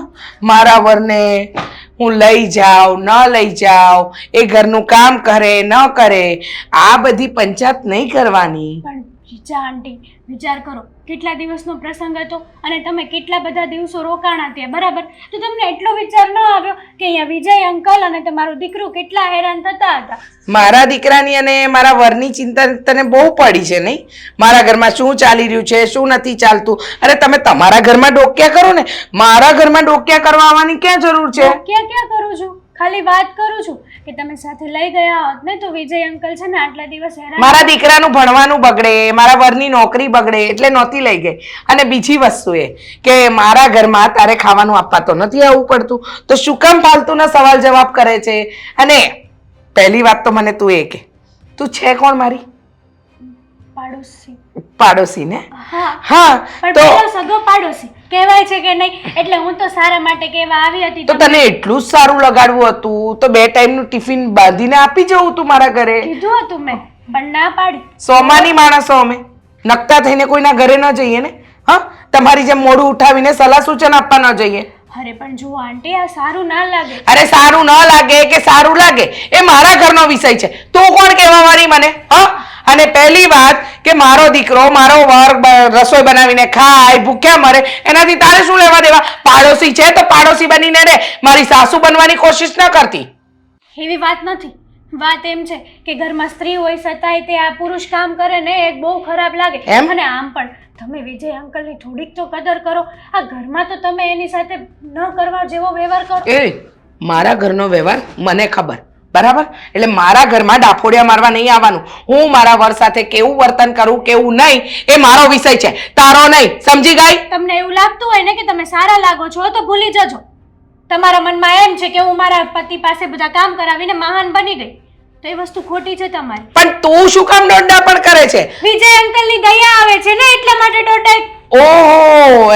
મારા વરને હું લઈ જાઉં ન લઈ જાઉં, એ ઘરનું કામ કરે ન કરે, આ બધી પંચાયત નહીં કરવાની. પણ રીચા આંટી, વિચાર કરો, કેટલા દિવસનો પ્રસંગ હતો અને તમે કેટલા બધા દિવસો રોકાણા ત્યાં, બરાબર? તો તમને એટલો વિચાર ન આવ્યો કે અહીંયા વિજય અંકલ અને તમારું દીકરું કેટલા હેરાન થતા હતા? મારા દીકરાની અને મારા વરની ચિંતા તને બહુ પડી છે નહીં? મારા ઘરમાં શું ચાલી રહ્યું છે, શું નથી ચાલતું. અરે તમે તમારા ઘરમાં ડોક્યા કરો ને, મારા ઘરમાં ડોક્યા કરવા આવવાની ક્યાં જરૂર છે? ક્યાં કરું છું? ખાલી વાત કરું છું કે તમે સાથે લઈ ગયા હોત ને તો વિજય અંકલ છે ને આટલા દિવસ હેરાન. મારા દીકરાનું ભણવાનું બગડે, મારા વરની નોકરી બગડે એટલે નહોતી લઈ ગઈ. અને બીજી વસ્તુ એ કે મારા ઘરમાં તારે ખાવાનું આપવા તો નથી આવવું પડતું, તો શું કામ ફાલતુના સવાલ જવાબ કરે છે? અને પહેલી વાત તો મને તું એ કે, તું છે કોણ મારી? પાડોશી. પાડોશી ને? હા, હા, પણ તો પેલો સગો પાડોશી કહેવાય છે કે નહીં? એટલે હું તો સારા માટે કહેવા આવી હતી. તો તને એટલું જ સારું લગાડવું હતું તો 2 ટાઈમનું ટિફિન બાંધીને આપી જવું તું મારા ઘરે. કીધું હતું મેં, પણ ના પાડી. સોમાની માણસો અમે નકતા થઈને કોઈના ઘરે ન જઈએ ને. હા, તમારી જેમ મોઢું ઉઠાવીને સલાહ સૂચન આપવા ન જઈએ. અરે પણ જુઓ આંટી, આ સારું ના લાગે. અરે સારું ન લાગે કે સારું લાગે એ મારા ઘરનો વિષય છે, તું કોણ કહેવા વાળી મને? હા, અને પહેલી વાત કે મારો દીકરો મારો વર રસોઈ બનાવીને ખાય, ભૂખ્યા મરે, એનાથી તારે શું લેવા દેવા? પાડોશી છે તો પાડોશી બનીને રે, મારી સાસુ બનવાની કોશિશ ન કરતી. એવી વાત નથી. વાત એમ છે કે ઘરમાં સ્ત્રી હોય છતાંય તે આ પુરુષ કામ કરે ને એ બહુ ખરાબ લાગે. એમ? અને આમ પણ તમે વિજય અંકલની થોડીક તો કદર કરો. આ ઘરમાં તો તમે એની સાથે ન કરવા જેવો વ્યવહાર કરો. એ મારા ઘરનો વ્યવહાર મને ખબર, બરાબર? એટલે મારા ઘરમાં ડાફોડિયા મારવા નહીં આવવાનું. હું મારા વર સાથે કેવું વર્તન કરું કેવું નહીં એ મારો વિષય છે, તારો નહીં. સમજી ગઈ? તમને એવું લાગતું હોય ને કે તમે સારા લાગો છો તો ભૂલી જજો. તમારા મનમાં એમ છે કે હું મારા પતિ પાસે બધા કામ કરાવીને મહાન બની ગઈ, તો એ વસ્તુ ખોટી છે તમારી. પણ તું શું કામ દોડડા પણ કરે છે? વિજય અંકલની દયા આવે છે ને એટલા માટે દોડાય. ઓહો,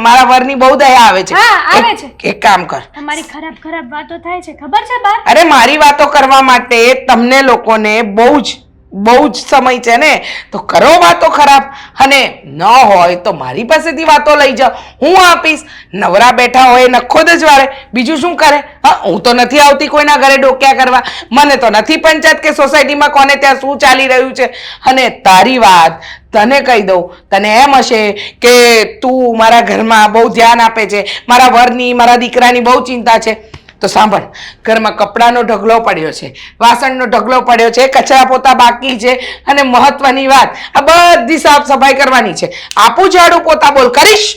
મારા વરની બહુ દયા આવે છે. હા, આવે છે. એક કામ કર, તમારી ખરાબ વાતો થાય છે, ખબર છે બા? અરે મારી વાતો કરવા માટે તમને લોકોને બહુ જ સમય છે ને, તો કરો વાતો ખરાબ. અને ન હોય તો મારી પાસેથી વાતો લઈ જાઓ, હું આપીશ. નવરા બેઠા હોય નખો જ વારે, બીજું શું કરે? હા, હું તો નથી આવતી કોઈના ઘરે ડોક્યા કરવા. મને તો નથી પંચાયત કે સોસાયટીમાં કોને ત્યાં શું ચાલી રહ્યું છે. અને તારી વાત તને કહી દઉં, તને એમ હશે કે તું મારા ઘરમાં બહુ ધ્યાન આપે છે, મારા વરની મારા દીકરાની બહુ ચિંતા છે. તો સાંભળ, ઘરમાં કપડાનો ઢગલો પડ્યો છે, વાસણનો ઢગલો પડ્યો છે, કચરા પોતા બાકી છે, અને મહત્વની વાત આ બધી સાફ સફાઈ કરવાની છે. આપું ઝાડુ પોતા? બોલ, કરીશ?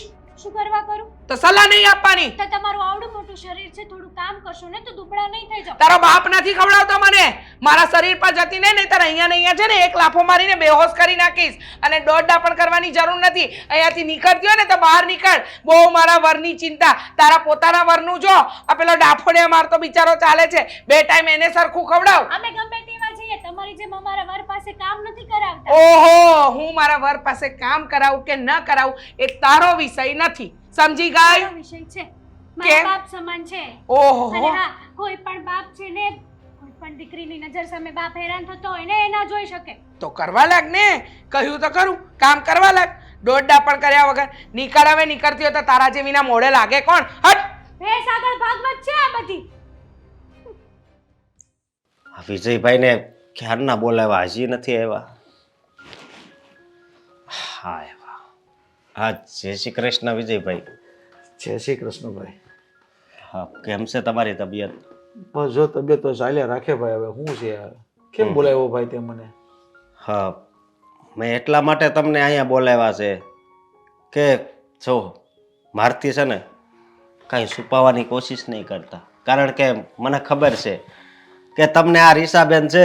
શું કરવા કરું? તો સલાહ નહીં આપવાની. તો તમારું આવડું મોટું શરીર છે, થોડું કામ કરશો ને તો દુબળા નહીં થઈ જાવ. તારો બાપ નથી ખવડાવતો મને. મારા શરીર પર જતી નહીં તારે અહીંયા ને અહીંયા છે ને એક લાફો મારીને બેહોશ કરી નાખીશ. અને દોડડા પણ કરવાની જરૂર નથી. અહીંયાથી નીકળતી હોય ને તો બહાર નીકળ. બહુ મારા વરની ચિંતા, તારા પોતાના વરનું જો. આ પેલો ડાફોડિયા મારતો બિચારો ચાલે છે, 2 ટાઈમ એને સરખું ખવડાવ. અમે ગમે તેવા છીએ, તમારી જેમ અમારા વર પાસે કામ નથી કરાવતા. ઓહો, હું મારા વર પાસે કામ કરાવું કે ન કરાવું એ તારો વિષય નથી. સમજી ગઈ? મારો વિષય છે, મારા કેમ? બાપ સમાન છે. ઓહો, અને હા, કોઈ પણ બાપ છે ને, કોઈ પણ દીકરીની નજર સામે બાપ હેરાન થતો હોય ને એ ના જોઈ શકે. તો કરવા લાગ ને. કહ્યું તો ખરું, કામ કરવા લાગ. દોડડા પણ કર્યા વગર નીકળ. હવે નીકળતી હોય તો તારા જેવીના મોઢે લાગે કોણ? હટ. ભેંસ આગળ ભાગવત છે આ બધી. વિજયભાઈને ક્યારના બોલાવ્યા, હજી નથી આવ્યા. હાય વાહ. હા, જય શ્રી કૃષ્ણ વિજયભાઈ. જય શ્રી કૃષ્ણ ભાઈ. હા, કેમ છે તમારી તબિયત? બસ જો તબિયત તો ચાલ્યા રાખે ભાઈ. હવે શું છે યાર, કેમ બોલાવ્યો ભાઈ તે મને? હા, મેં એટલા માટે તમને અહીંયા બોલાવ્યા છે કે જો મારથી છે ને કાંઈ છુપાવવાની કોશિશ નહીં કરતા, કારણ કે મને ખબર છે કે તમને આ રીસાબેન છે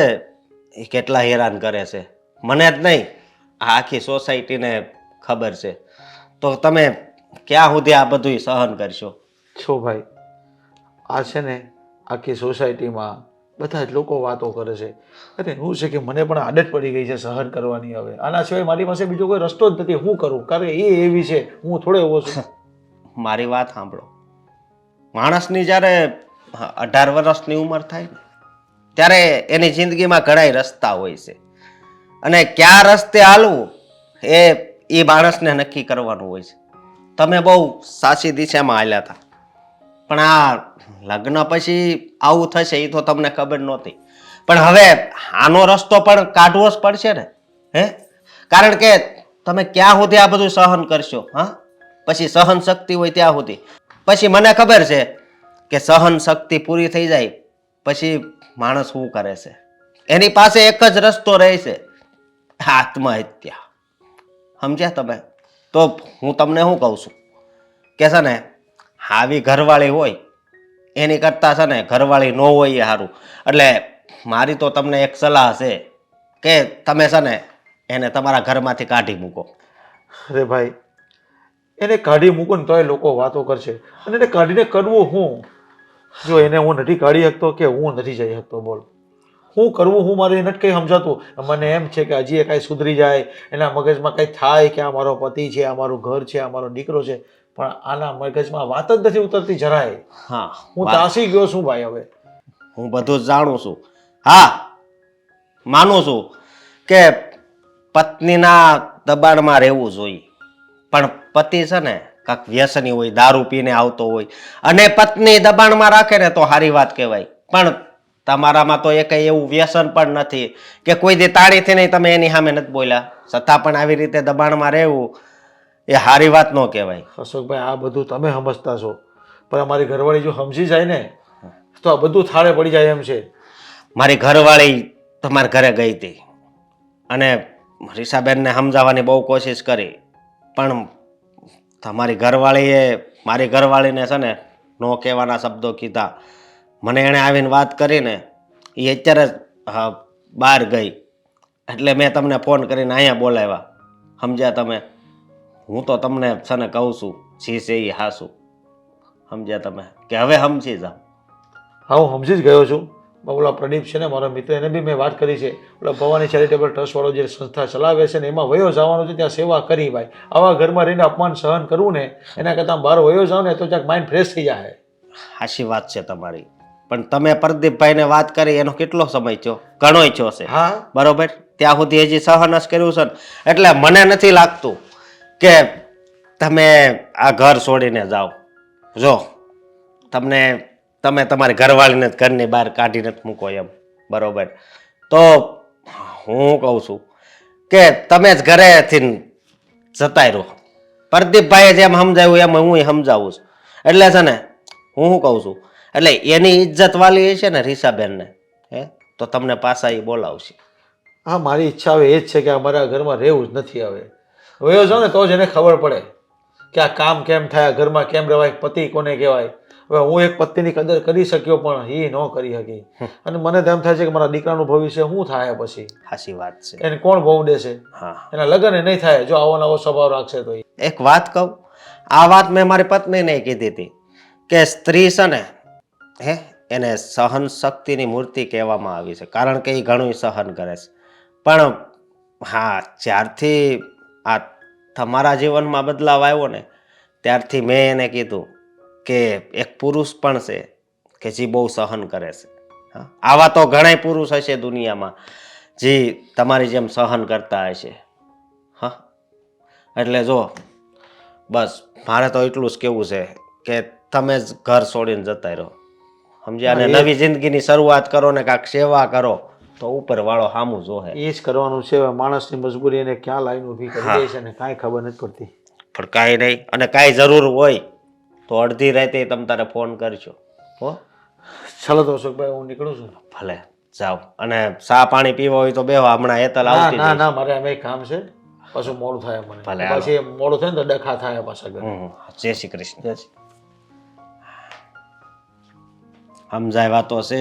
એ કેટલા હેરાન કરે છે. મને જ નહીં, આ આખી સોસાયટીને ખબર છે. તો તમે ક્યાં સુધી આ બધું સહન કરશો? છો ભાઈ, આ છે ને આખી સોસાયટીમાં બધા જ લોકો વાતો કરે છે. અરે શું છે કે મને પણ આદત પડી ગઈ છે સહન કરવાની. હવે આના સિવાય મારી પાસે બીજો કોઈ રસ્તો જ નથી. શું કરું? કારણ કે એ એવી છે, હું થોડો એવો છું. મારી વાત સાંભળો. માણસની જ્યારે 18 વર્ષની ઉંમર થાય ને ત્યારે એની જિંદગીમાં ઘણા રસ્તા હોય છે, અને કયા રસ્તે હાલવું એ માણસને નક્કી કરવાનું હોય છે. તમે બહુ સાચી દિશામાં હાલ્યા હતા, પણ આ લગ્ન પછી આવું થશે એ તો તમને ખબર નહોતી. પણ હવે આનો રસ્તો પણ કાઢવો જ પડશે ને, હે? કારણ કે તમે ક્યાં સુધી આ બધું સહન કરશો? હા, પછી સહન શક્તિ હોય ત્યાં સુધી. પછી મને ખબર છે કે સહન શક્તિ પૂરી થઈ જાય પછી માણસ શું કરે છે, એની પાસે એક જ રસ્તો રહે છે, આત્મહત્યા. સમજ્યા તમે? તો હું તમને શું કહું છું કે છે ને આવી ઘરવાળી હોય એની કરતાં છે ને ઘરવાળી ન હોય એ સારું. એટલે મારી તો તમને એક સલાહ છે કે તમે છે ને એને તમારા ઘરમાંથી કાઢી મૂકો. અરે ભાઈ, એને કાઢી મૂકો ને તોય લોકો વાતો કરશે, અને એને કાઢીને કરવું હું? જો એને હું નથી કાઢી શકતો કે હું નથી જઈ શકતો, બોલ શું કરવું? હું મારે નથી કંઈ સમજાતું. મને એમ છે કે હજી એ કાંઈ સુધરી જાય, એના મગજમાં કંઈ થાય કે આ મારો પતિ છે, આ મારું ઘર છે, આ મારો દીકરો છે, પણ આના મગજમાં વાત જ નથી ઉતરતી જરાય. હા, હું ત્રાસી ગયો છું ભાઈ. હવે હું બધું જ જાણું છું. હા, માનું છું કે પત્નીના દબાણમાં રહેવું જોઈએ, પણ પતિ છે ને કાંક વ્યસની હોય, દારૂ પીને આવતો હોય અને પત્ની દબાણમાં રાખે ને તો સારી વાત કહેવાય. પણ તમારામાં તો એ કંઈ એવું વ્યસન પણ નથી કે કોઈ દી તાળીથી નહીં તમે એની સામે નથી બોલ્યા, છતાં પણ આવી રીતે દબાણમાં રહેવું એ સારી વાત ન કહેવાય. અશોકભાઈ, આ બધું તમે સમજતા છો, પણ અમારી ઘરવાળી જો સમજી જાય ને તો આ બધું થાળે પડી જાય એમ છે. મારી ઘરવાળી તમારા ઘરે ગઈ હતી અને રીસાબેનને સમજાવવાની બહુ કોશિશ કરી, પણ તમારી ઘરવાળીએ મારી ઘરવાળીને છે ને નો કહેવાના શબ્દો કીધા. મને એણે આવીને વાત કરીને એ અત્યારે બહાર ગઈ, એટલે મેં તમને ફોન કરીને અહીંયા બોલાવ્યા. સમજ્યા તમે? હું તો તમને છે ને કહું છું જી છે એ હાસું. સમજ્યા તમે? કે હવે સમજી જાઓ. હા, હું સમજી જ ગયો છું. ઓલા પ્રદીપ છે ને મારો મિત્ર, એને બી મેં વાત કરી છે. ઓલા ભવાની ચેરિટેબલ ટ્રસ્ટ વાળો જે સંસ્થા ચલાવે છે ને એમાં વયો જવાનો છે, ત્યાં સેવા કરી ભાઈ. આવા ઘરમાં રહીને અપમાન સહન કરવું ને એના કરતાં બહાર વયો જાવ ને તો ક્યાંક માઇન્ડ ફ્રેશ થઈ જાય. સાચી વાત છે તમારી, પણ તમે પ્રદીપભાઈને વાત કરી એનો કેટલો સમય થયો? ઘણોય થયો છે. હા, બરોબર, ત્યાં સુધી હજી સહન જ કર્યું છે ને. એટલે મને નથી લાગતું કે તમે આ ઘર છોડીને જાઓ. જો તમે તમારી ઘરવાળીને ઘરની બહાર કાઢી નથી મૂકો એમ, બરોબર, તો હું કહું છું કે તમે જ ઘરેથી જતાય રહો. પ્રદીપભાઈએ જેમ સમજાવ્યું એમ હું સમજાવું છું. એટલે છે ને હું શું કહું છું, એટલે એની ઇજ્જત વાલી છે ને રીસાબેનને, હે, તો તમને પાછા એ બોલાવશે. હા, મારી ઈચ્છા હવે એ જ છે કે અમારા ઘરમાં રહેવું જ નથી. હવે વયો જાવ ને તો જ એને ખબર પડે કે આ કામ કેમ થાય, ઘરમાં કેમ રહેવાય, પતિ કોને કહેવાય. હવે હું એક પત્નીની કદર કરી શક્યો પણ એ ન કરી શકી, અને મને તો એમ થાય છે કે મારા દીકરાનું ભવિષ્ય શું થાય પછી? સાચી વાત છે. એને કોણ બહુ દેશે? હા, એના લગ્ન નહીં થાય જો આવો નવો સ્વભાવ રાખશે તો. એક વાત કહું, આ વાત મેં મારી પત્નીને કીધી હતી કે સ્ત્રી છે ને એને સહન શક્તિની મૂર્તિ કહેવામાં આવી છે, કારણ કે એ ઘણું સહન કરે છે. પણ હા, જ્યારથી આ તમારા જીવનમાં બદલાવ આવ્યો ને ત્યારથી મેં એને કીધું કે એક પુરુષ પણ છે કે જે બહુ સહન કરે છે. હા, આવા તો ઘણા પુરુષ હશે દુનિયામાં જે તમારી જેમ સહન કરતા હશે. હા, એટલે જો બસ મારે તો એટલું જ કહેવું છે કે તમે જ ઘર છોડીને જતા રહો, સમજ્યા? અને નવી જિંદગીની શરૂઆત કરો ને કાંઈક સેવા કરો. તો ઉપરવાળો સામું જોહે. એ જ કરવાનું છે. હવે માણસની મજબૂરી એને ક્યાં લાઈન ઊભી કરી દે છે ને કાંઈ ખબર નથી પડતી. પણ કાંઈ નહીં, અને કાંઈ જરૂર હોય તો અડધી રાતે તમે તારે ફોન કરજો. હો, ચાલો તો અશોકભાઈ, હું નીકળું છું. ભલે જાઓ. અને ચા પાણી પીવા હોય તો બેહો, હમણાં હેતલ ના આવતી ના જ. ના, મારે અમે કામ છે, પાછું મોડું થાય મને. ભલે, હાલો. પછી મોડું થાય ને તો ડખા થાય પાછા ઘરે. જય શ્રી કૃષ્ણ. જય શ્રી. સમજાય વાતો છે,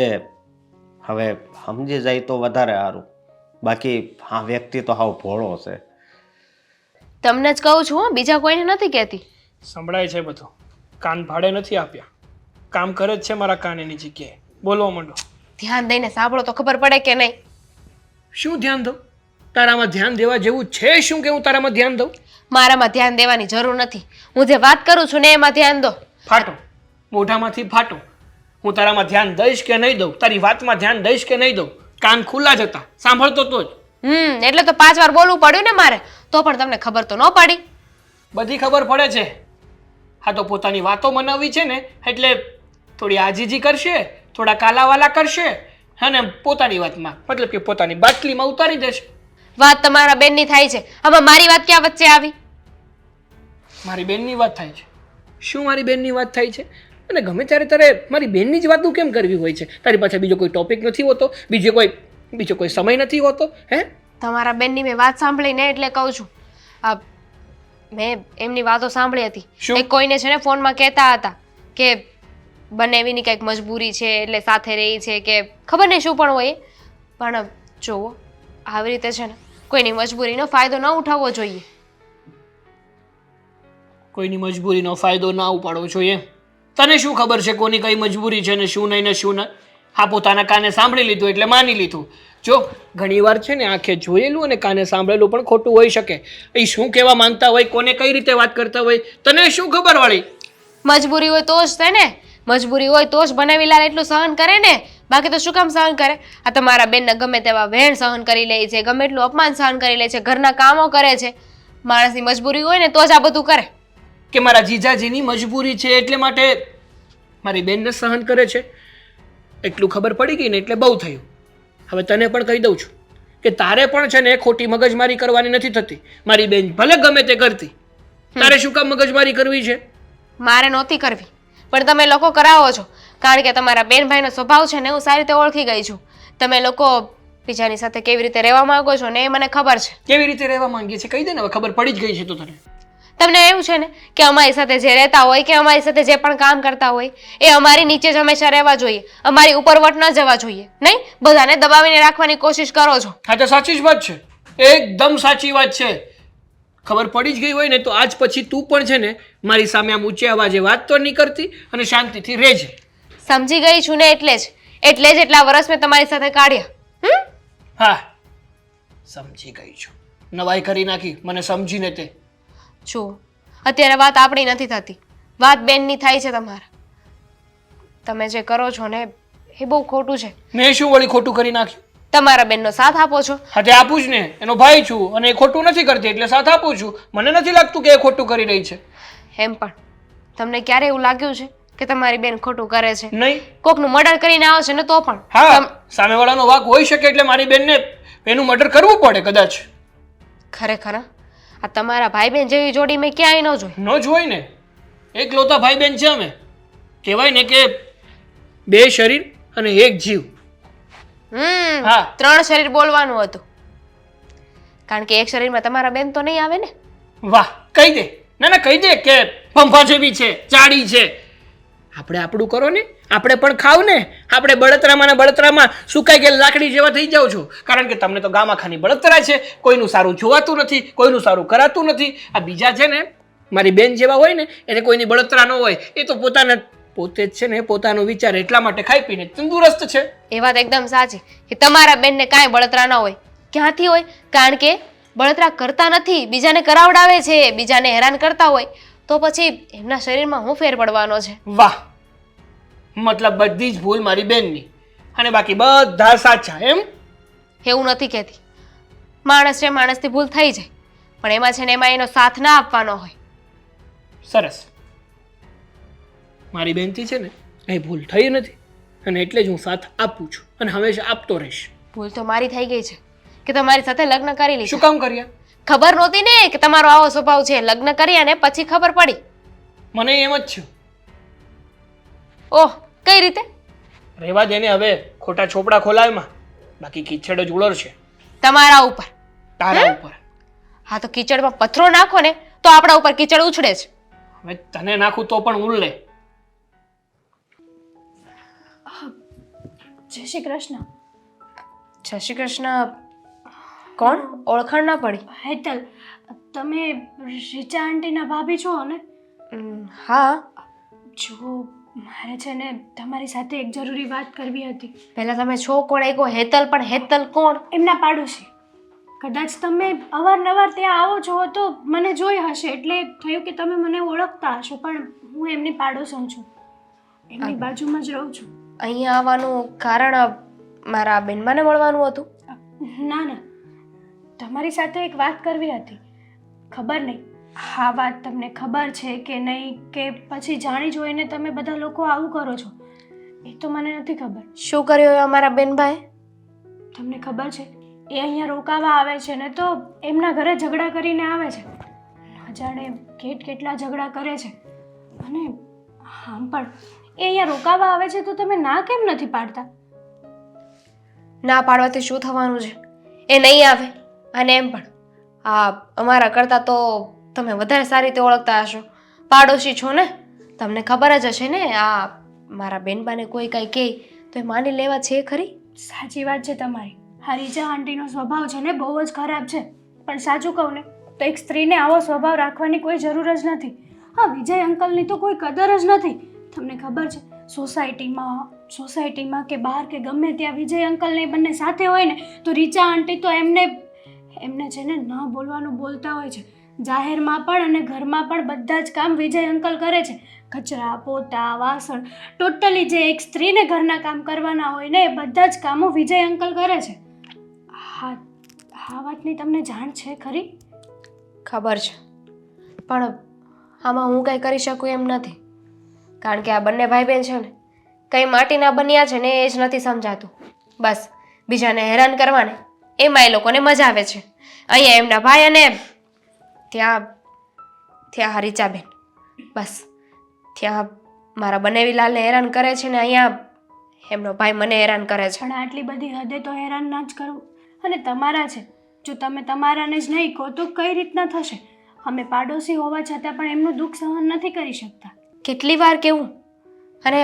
હવે સમજી જાય તો વધારે સારું. બાકી આ વ્યક્તિ તો હાવ ભોળો છે. તમને જ કહું છું હો, બીજા કોઈને નથી કહેતી. સંભળાય છે બધું. કાન ભાડે નથી આપ્યા, કામ કરે જ છે મારા કાન એની જગ્યાએ. બોલવા માંડો. ધ્યાન દઈને સાંભળો તો ખબર પડે કે નહીં. શું ધ્યાન દઉં? તારામાં ધ્યાન દેવા જેવું છે શું કે હું તારામાં ધ્યાન દઉં? મારામાં ધ્યાન દેવાની જરૂર નથી. હું જે વાત કરું છું ને એમાં ધ્યાન દો. ફાટો, મોઢામાંથી ફાટો. હું તારામાં ધ્યાન દઈશ કે નહીં દઉં, તારી વાતમાં ધ્યાન દઈશ કે નહીં દઉં. કાન ખુલ્લા જ હતા, સાંભળતો તો જ. એટલે તો 5 વાર બોલવું પડ્યું ને મારે, તો પણ તમને ખબર તો ન પડી. બધી ખબર પડે છે. હા, તો પોતાની વાતો મનાવવી છે ને એટલે થોડી આજીજી કરશે, થોડા કાલાવાલા કરશે, અને પોતાની વાતમાં મતલબ કે પોતાની બાટલીમાં ઉતારી દેશે. વાત તમારા બેનની થાય છે, આમાં મારી વાત ક્યાં વચ્ચે આવી? મારી બેનની વાત થાય છે? શું મારી બેનની વાત થાય છે? અને ગમે ત્યારે તારે મારી બેનની જ વાતો કેમ કરવી હોય છે? તારી પાસે બીજો કોઈ ટોપિક નથી હોતો? બીજો કોઈ સમય નથી હોતો? હે, તમારા બેનની મેં વાત સાંભળી ને એટલે કહું છું. મેં એમની વાતો સાંભળી હતી. શું? એ કોઈને છે ને ફોનમાં કહેતા હતા કે બંનેવીની કંઈક મજબૂરી છે એટલે સાથે રહી છે કે ખબર નહીં શું પણ હોય. પણ જુઓ, આવી રીતે છે ને કોઈની મજબૂરીનો ફાયદો ન ઉઠાવવો જોઈએ. કોઈની મજબૂરીનો ફાયદો ના ઉપાડવો જોઈએ. તને શું ખબર છે કોની કઈ મજબૂરી છે ને શું નહીં ને શું નહીં? હા, પોતાના કાને સાંભળી લીધું એટલે માની લીધું. જો ઘણીવાર છે ને આંખે જોયેલું અને કાને સાંભળેલું પણ ખોટું હોઈ શકે. એ શું કહેવા માંગતા હોય, કોને કઈ રીતે વાત કરતા હોય, તને શું ખબર વાળી? મજબૂરી હોય તો જ થાય ને. મજબૂરી હોય તો જ બનાવીલાલ એટલું સહન કરે ને, બાકી તો શું કામ સહન કરે? આ તમારા બેનને ગમે તેવા વહેણ સહન કરી લે છે, ગમે એટલું અપમાન સહન કરી લે છે, ઘરના કામો કરે છે. માણસની મજબૂરી હોય ને તો જ આ બધું કરે. કે મારા જીજાજીની મજબૂરી છે એટલે માટે મારી બેનને સહન કરે છે, એટલું ખબર પડી ગઈ ને એટલે બહુ થયું. હવે તને પણ કહી દઉં છું કે તારે પણ છે ને ખોટી મગજમારી કરવાની નથી થતી. મારી બેન ભલે ગમે તે કરતી, તારે શું કામ મગજમારી કરવી છે? મારે નહોતી કરવી, પણ તમે લોકો કરાવો છો. કારણ કે તમારા બેન ભાઈનો સ્વભાવ છે ને હું સારી રીતે ઓળખી ગઈ છું. તમે લોકો બીજાની સાથે કેવી રીતે રહેવા માંગો છો ને એ મને ખબર છે. કેવી રીતે રહેવા માંગીએ છીએ કહી દે ને, હવે ખબર પડી જ ગઈ છે તો તને. તમને એવું છે ને કે અમારી સાથે જે રહેતા હોય કે અમારી સાથે જે પણ કામ કરતા હોય એ અમારી નીચે જ હંમેશા રહેવા જોઈએ, અમારી ઉપરવટ ન જવા જોઈએ. નહીં, બધાને દબાવીને રાખવાની કોશિશ કરો છો. હા, તો સાચી જ વાત છે, એકદમ સાચી વાત છે. ખબર પડી જ ગઈ હોય ને તો આજ પછી તું પણ છે ને મારી સામે આમ ઊંચે અવાજે વાત તો નહીં કરતી અને શાંતિથી રહેજે. સમજી ગઈ છું ને એટલે જ એટલા વર્ષ મેં તમારી સાથે કાઢ્યા. હા, સમજી ગઈ છું. નવાઈ કરી નાખી મને સમજીને તે. જુઓ, અત્યારે વાત આપણી નથી થતી, વાત બેનની થાય છે તમારા. તમે જે કરો છો ને એ બહુ ખોટું છે. મેં શું વળી ખોટું કરી નાખ્યું? તમારા બેનનો સાથ આપો છો. હા, તે આપું જ ને, એનો ભાઈ છું અને એ ખોટું નથી કરતી એટલે સાથ આપું છું. મને નથી લાગતું કે એ ખોટું કરી રહી છે. એમ પણ તમને ક્યારે એવું લાગ્યું છે કે તમારી બેન ખોટું કરે છે? નહીં. કોકનું મર્ડર કરીને આવે છે ને તો પણ. હા, સામેવાળાનો વાંક હોઈ શકે એટલે મારી બેનને એનું મર્ડર કરવું પડે કદાચ. ખરેખર આ તમારા ભાઈ બેન જેવી જોડી મેં ક્યાંય ન જોઈ. ન જોઈ ને, એકલોતા ભાઈ બેન છે અમે. કહેવાય ને કે 2 શરીર અને 1 જીવ. હા. 3 શરીર બોલવાનું હતું, કારણ કે 1 શરીરમાં તમારા બેન તો નહીં આવે ને. વાહ, કહી દે. ના કહી દે કે પંપા જેવી છે, ચાડી છે. આપણે આપણું કરો ને, આપણે પણ ખાવ ને. આપણે બળતરામાં ને બળતરામાં સુકાઈ ગયેલ લાકડી જેવા થઈ જાવ છો, કારણ કે તમને તો ગામાખાની બળતરા છે. કોઈનું સારું જોવાતું નથી, કોઈનું સારું કરાતું નથી. આ બીજા છે ને મારી બેન જેવા હોય ને એને કોઈની બળતરા ન હોય, એ તો પોતે જ છે ને પોતાનો વિચાર એટલા માટે ખાઈ પીને તંદુરસ્ત છે. એ વાત એકદમ સાચી કે તમારા બેનને કાંઈ બળતરા ન હોય. ક્યાંથી હોય? કારણ કે બળતરા કરતા નથી, બીજાને કરાવડાવે છે, બીજાને હેરાન કરતા હોય તો પછી એમના શરીરમાં હું ફેર પડવાનો છે? વાહ, મતલબ બધી જ ભૂલ મારી બેનની અને બાકી બધા સાચા એમ? એવું નથી કહેતી. માણસ છે, માણસથી ભૂલ થઈ જાય, પણ એમાં છે ને એમાં એનો સાથ ના આપવાનો હોય. સરસ. મારી બેનથી છે ને એ ભૂલ થઈ નથી અને એટલે જ હું સાથ આપું છું અને હંમેશા આપતો રહીશ. ભૂલ તો મારી થઈ ગઈ છે કે તમારી સાથે લગ્ન કરી શું લીધા. કામ કર્યા? ખબર નહોતી ને કે તમારો આવો સ્વભાવ છે. લગ્ન કર્યા ને પછી ખબર પડી. મને એમ જ થયું. ઓહ, કઈ રીતે? રહેવા દે ને હવે, ખોટા ચોપડા ખોલાવમાં. બાકી કિચડ જ ઉલરશે તમારા ઉપર. તારા ઉપર. હા તો કીચડમાં પથ્થરો નાખો ને તો આપણા ઉપર કીચડ ઉછળે છે. હવે તને નાખું તો પણ ઉલ્લે. જય શ્રી કૃષ્ણ. જય શ્રી કૃષ્ણ. કોણ? ઓળખાણ ના પડી. હેતલ, તમે રીચા આંટીના ભાભી છો ને? હા. જો મારે છે ને તમારી સાથે એક જરૂરી વાત કરવી હતી. પહેલા તમે છો કોણ? એક હેતલ, પણ હેતલ કોણ? એમના પાડોશી. કદાચ તમે અવારનવાર ત્યાં આવો છો તો મને જોઈ હશે એટલે થયું કે તમે મને ઓળખતા હશો, પણ હું એમની પાડોશણ છું. એમની બાજુમાં જ રહું છું. અહીંયા આવવાનું કારણ મારા બેનબાને મળવાનું હતું. ના ના, તમારી સાથે એક વાત કરવી હતી. ખબર નહીં આ વાત તમને ખબર છે કે નહીં, કે પછી જાણી જોઈને તમે બધા લોકો આવું કરો છો એ તો મને નથી ખબર. શું કર્યું અમારા બેનભાઈ? તમને ખબર છે એ અહીંયા રોકાવા આવે છે ને તો એમના ઘરે ઝઘડા કરીને આવે છે. ન જાણે કેટલા ઝઘડા કરે છે. અને આમ પણ એ અહીંયા રોકાવા આવે છે તો તમે ના કેમ નથી પાડતા? ના પાડવાથી શું થવાનું છે? એ નહીં આવે. અને એમ પણ અમારા કરતાં તો તમે વધારે સારી રીતે ઓળખતા હશો. પાડોશી છો ને, તમને ખબર જ હશે ને. મારા બેનબાને કોઈ કાંઈ કહે તો એ માની લેવા છે ખરી? સાચી વાત છે તમારી. આ રીચા આંટીનો સ્વભાવ છે ને બહુ જ ખરાબ છે. પણ સાચું કહું ને તો એક સ્ત્રીને આવો સ્વભાવ રાખવાની કોઈ જરૂર જ નથી. હા, વિજય અંકલની તો કોઈ કદર જ નથી. તમને ખબર છે સોસાયટીમાં કે બહાર કે ગમે ત્યાં વિજય અંકલ ને બંને સાથે હોય ને તો રીચા આંટી તો એમને છે ને ન બોલવાનું બોલતા હોય છે. જાહેરમાં પણ અને ઘરમાં પણ બધા જ કામ વિજય અંકલ કરે છે. કચરા, પોતા, વાસણ, ટોટલી જે એક સ્ત્રીને ઘરના કામ કરવાના હોય ને એ બધા જ કામો વિજય અંકલ કરે છે. હા, આ વાતની તમને જાણ છે ખરી? ખબર છે, પણ આમાં હું કંઈ કરી શકું એમ નથી. કારણ કે આ બંને ભાઈ બહેન છે ને કંઈ માટીના બન્યા છે ને એ જ નથી સમજાતું. બસ બીજાને હેરાન કરવાને એમાં એ લોકોને મજા આવે છે. અહીંયા એમના ભાઈ અને ત્યાં હરીચાબેન, બસ ત્યાં મારા બનેવીલાલને હેરાન કરે છે ને અહીંયા એમનો ભાઈ મને હેરાન કરે છે. પણ આટલી બધી હદે તો હેરાન ના જ કરવું. અને તમારા છે, જો તમે તમારાને જ નહીં કહો તો કઈ રીતના થશે? અમે પાડોશી હોવા છતાં પણ એમનું દુઃખ સહન નથી કરી શકતા. કેટલી વાર કેવું? અને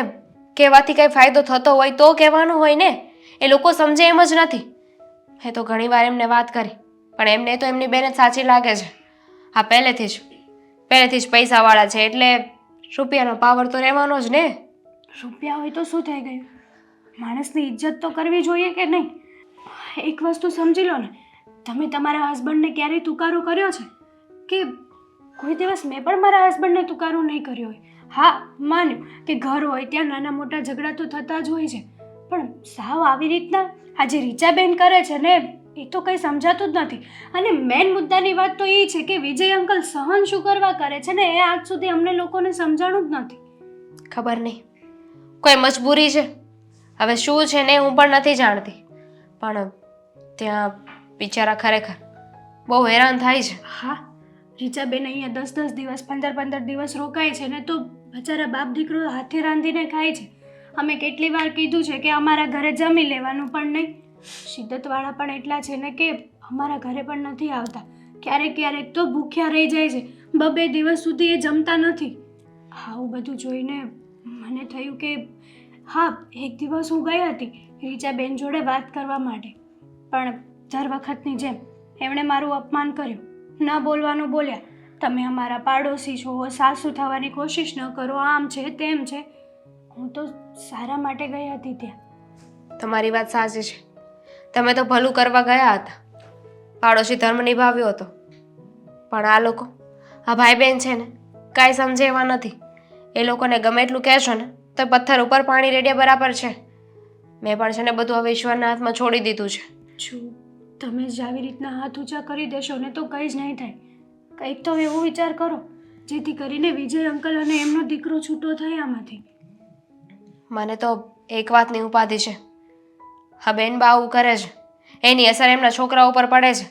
કહેવાથી કંઈ ફાયદો થતો હોય તો કહેવાનું હોય ને. એ લોકો સમજે એમ જ નથી. મેં તો ઘણી વાર એમને વાત કરી પણ એમને તો એમની બેન જ સાચી લાગે છે. હા, પહેલેથી જ પૈસાવાળા છે એટલે રૂપિયાનો પાવર તો રહેવાનો જ ને. રૂપિયા હોય તો શું થઈ ગયું? માણસની ઇજ્જત તો કરવી જોઈએ કે નહીં? એક વસ્તુ સમજી લો ને, તમે તમારા હસબન્ડને ક્યારેય તુકારો કર્યો છે? કે કોઈ દિવસ મેં પણ મારા હસબન્ડને તુકારો નહીં કર્યો હોય. હા, માન્યું કે ઘર હોય ત્યાં નાના મોટા ઝઘડા તો થતા જ હોય છે, પણ સાવ આવી રીતના આજે રીચાબેન કરે છે ને એ તો કંઈ સમજાતું જ નથી. અને મેઇન મુદ્દાની વાત તો એ છે કે વિજય અંકલ સહન શું કરવા કરે છે ને એ આજ સુધી અમને લોકોને સમજાણું જ નથી. ખબર નહીં, કોઈ મજબૂરી છે. હવે શું છે ને હું પણ નથી જાણતી, પણ ત્યાં બિચારા ખરેખર બહુ હેરાન થાય છે. હા, રીચાબેન અહીંયા 10-10 દિવસ 15-15 દિવસ રોકાય છે ને તો બચારા બાપ દીકરો હાથે રાંધીને ખાય છે. અમે કેટલી વાર કીધું છે કે અમારા ઘરે જમી લેવાનું, પણ નહીં. શિદ્દતવાળા પણ એટલા છે ને કે અમારા ઘરે પણ નથી આવતા. ક્યારેક તો ભૂખ્યા રહી જાય છે. 2-2 દિવસ સુધી એ જમતા નથી. આવું બધું જોઈને મને થયું કે હા, એક દિવસ હું ગઈ હતી રીચાબેન જોડે વાત કરવા માટે, પણ દર વખતની જેમ એમણે મારું અપમાન કર્યું. ન બોલવાનું બોલ્યા, તમે અમારા પાડોશી છો, સાસુ થવાની કોશિશ ન કરો, આમ છે તેમ છે. હું તો સારા માટે ગઈ હતી ત્યાં. તમારી વાત સાચી છે. તમે તો ભલું કરવા ગયા હતા, પાડોશી ધર્મ નિભાવ્યો હતો. પણ આ લોકો, આ ભાઈ બહેન છે ને કાંઈ સમજે એવા નથી. એ લોકોને ગમે એટલું કહેશો ને તો પથ્થર ઉપર પાણી રેડ્યા બરાબર છે. મેં પણ છે ને બધું હવે ઈશ્વરના હાથમાં છોડી દીધું છે. જો તમે જ આવી રીતના હાથ ઊંચા કરી દેશો ને તો કંઈ જ નહીં થાય. કંઈક તો એવો વિચાર કરો જેથી કરીને વિજય અંકલ અને એમનો દીકરો છૂટો થાય આમાંથી. મને તો એક વાતની ઉપાધિ છે. હા, બેન બા આવું કરે છે એની અસર એમના છોકરા ઉપર પડે છે.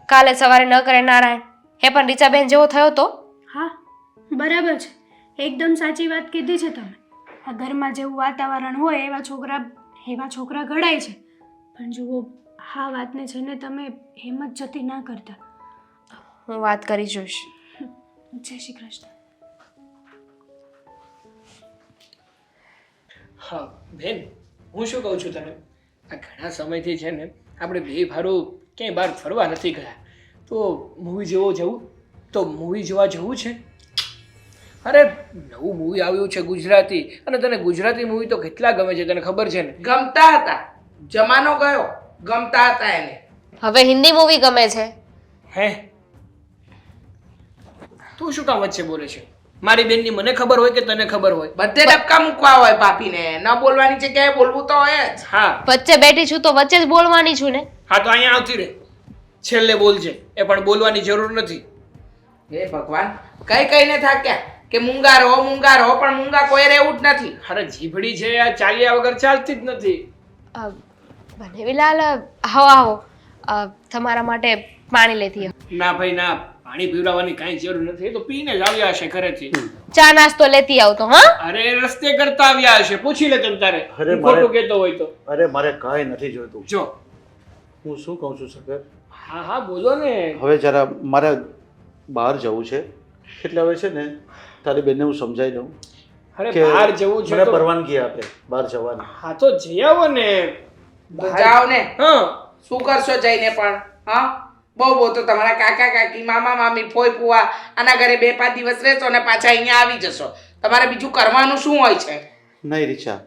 કાલે સવારે ન કરે નારાયણ, એ પણ રીચાબેન જેવો થયો તો. હા બરાબર છે, એકદમ સાચી વાત કીધી છે તમે. આ ઘરમાં જેવું વાતાવરણ હોય એવા છોકરા ઘડાય છે. પણ જુઓ, આ વાતને છે ને તમે હિંમત જતી ના કરતા. હું વાત કરી જોઈશ. જય શ્રી કૃષ્ણ. હા બેન, હું શું કહું છું તને, આ ઘણા સમયથી છે ને આપણે બે ભારું ક્યાંય બહાર ફરવા નથી ગયા, તો મૂવી જોવા જવું, તો મૂવી જોવા જવું છે. અરે નવું મૂવી આવ્યું છે ગુજરાતી, અને તને ગુજરાતી મૂવી તો કેટલા ગમે છે તને ખબર છે ને. ગમતા હતા, જમાનો ગયો, ગમતા હતા એને. હવે હિન્દી મૂવી ગમે છે. હે, તું શું કામ વચ્ચે બોલે છે? મારી બેનની મને ખબર હોય કે તને ખબર હોય? બધે ડબકા મૂકવા હોય ભાભીને, ન બોલવાની જગ્યાએ બોલવું તો હોય જ. હા, વચ્ચે બેઠી છું તો વચ્ચે જ બોલવાની છું ને. હા તો અહીંયા આવતી રહે, છેલ્લે બોલજે, એ પણ બોલવાની જરૂર નથી. હે ભગવાન, કઈને થાક્યા કે મૂંગા રહો, પણ મૂંગા કોઈ રહેવું જ નથી. અરે જીભડી છે આ, ચાલ્યા વગર ચાલતી જ નથી. બનેવીલાલ, આવો. તમારા માટે પાણી લેતી આવો. ના ભાઈ ના, પાણી પીવડાવવાની કાંઈ જરૂર નથી, એ તો પીને જ આવ્યા હશે ઘરેથી. ચા નાસ્તો લેતી આવતો. હા, અરે રસ્તે કરતા આવ્યા હશે, પૂછી લે તમ તારે. અરે હું ખોટું કહેતો હોય તો. અરે મારે કાંઈ નથી જોઈતું. જો હું શું કહું છું સગર, હા હા બોલો ને. હવે જરા મારે બહાર જવું છે, એટલે હવે છે ને તારી બેનને હું સમજાવી દઉં અરે કે બહાર જવું છે મને તો પરવાનગી આપે બહાર જવાની. હા તો જઈ આવો ને. તો જાઓ ને, હા શું કરશો જઈને પણ? હા, બહુ તો તમારા કાકા કાકી, મામા મામી, ફોઈ ફુવા આના ઘરે 2-5 દિવસ રહેશો ને પાછા અહીંયા આવી જશો. તમારે બીજું કરવાનું શું હોય છે? નહીં રીચા,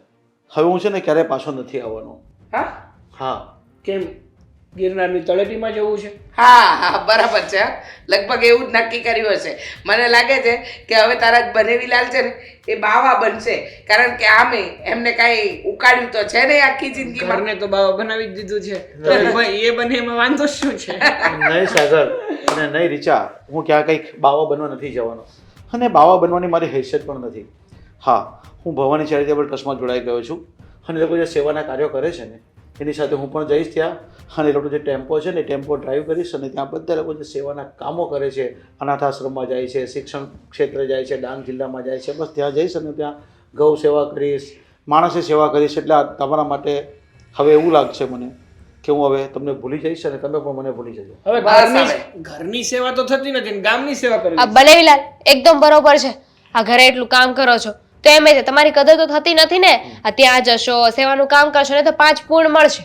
હવે હું છે ને ક્યારે પાછો નથી આવવાનો. હા હા, કેમ, ગિરનારની તળેટીમાં જવું છે? હા બરાબર છે. લગભગ એવું જ નક્કી કર્યું હશે. મને લાગે છે કે હવે તારા બનેવીલાલ છે ને એ બાવા બનશે, કારણ કે આમે એમને કાંઈ ઉકાળ્યું તો છે નહીં આખી જિંદગીમાં. ઘરને તો બાવા બનાવી જ દીધું છે, તો ભાઈ એ બને એમાં વાંધો શું છે? નહીં સાગર અને નહીં રીચા, હું ક્યાં કંઈક બાવા બનવા નથી જવાનો, અને બાવા બનવાની મારી હેસિયત પણ નથી. હા, હું ભવાની ચેરિટેબલ ટ્રસ્ટમાં જોડાઈ ગયો છું, અને એ લોકો જે સેવાના કાર્યો કરે છે ને એની સાથે હું પણ જઈશ ત્યાં, અને એ લોકો જે ટેમ્પો છે ને ટેમ્પો ડ્રાઈવ કરીશ, અને ત્યાં બધા લોકો જે સેવાના કામો કરે છે, અનાથ આશ્રમમાં જાય છે, શિક્ષણ ક્ષેત્રે જાય છે, ડાંગ જિલ્લામાં જાય છે, બસ ત્યાં જઈશ અને ત્યાં ગૌ સેવા કરીશ, માણસની સેવા કરીશ. એટલે આ તમારા માટે હવે એવું લાગશે મને કે હું હવે તમને ભૂલી જઈશ અને તમે પણ મને ભૂલી જજો. હવે ઘરની સેવા તો થતી નથી, ગામની સેવા કરવી. આ બનેવીલાલ એકદમ બરોબર છે. આ ઘરે એટલું કામ કરો છો તો એમ છે તમારી કદર તો થતી નથી ને. આ ત્યાં જશો, સેવાનું કામ કરશો ને તો 5 પૂર્ણ મળશે.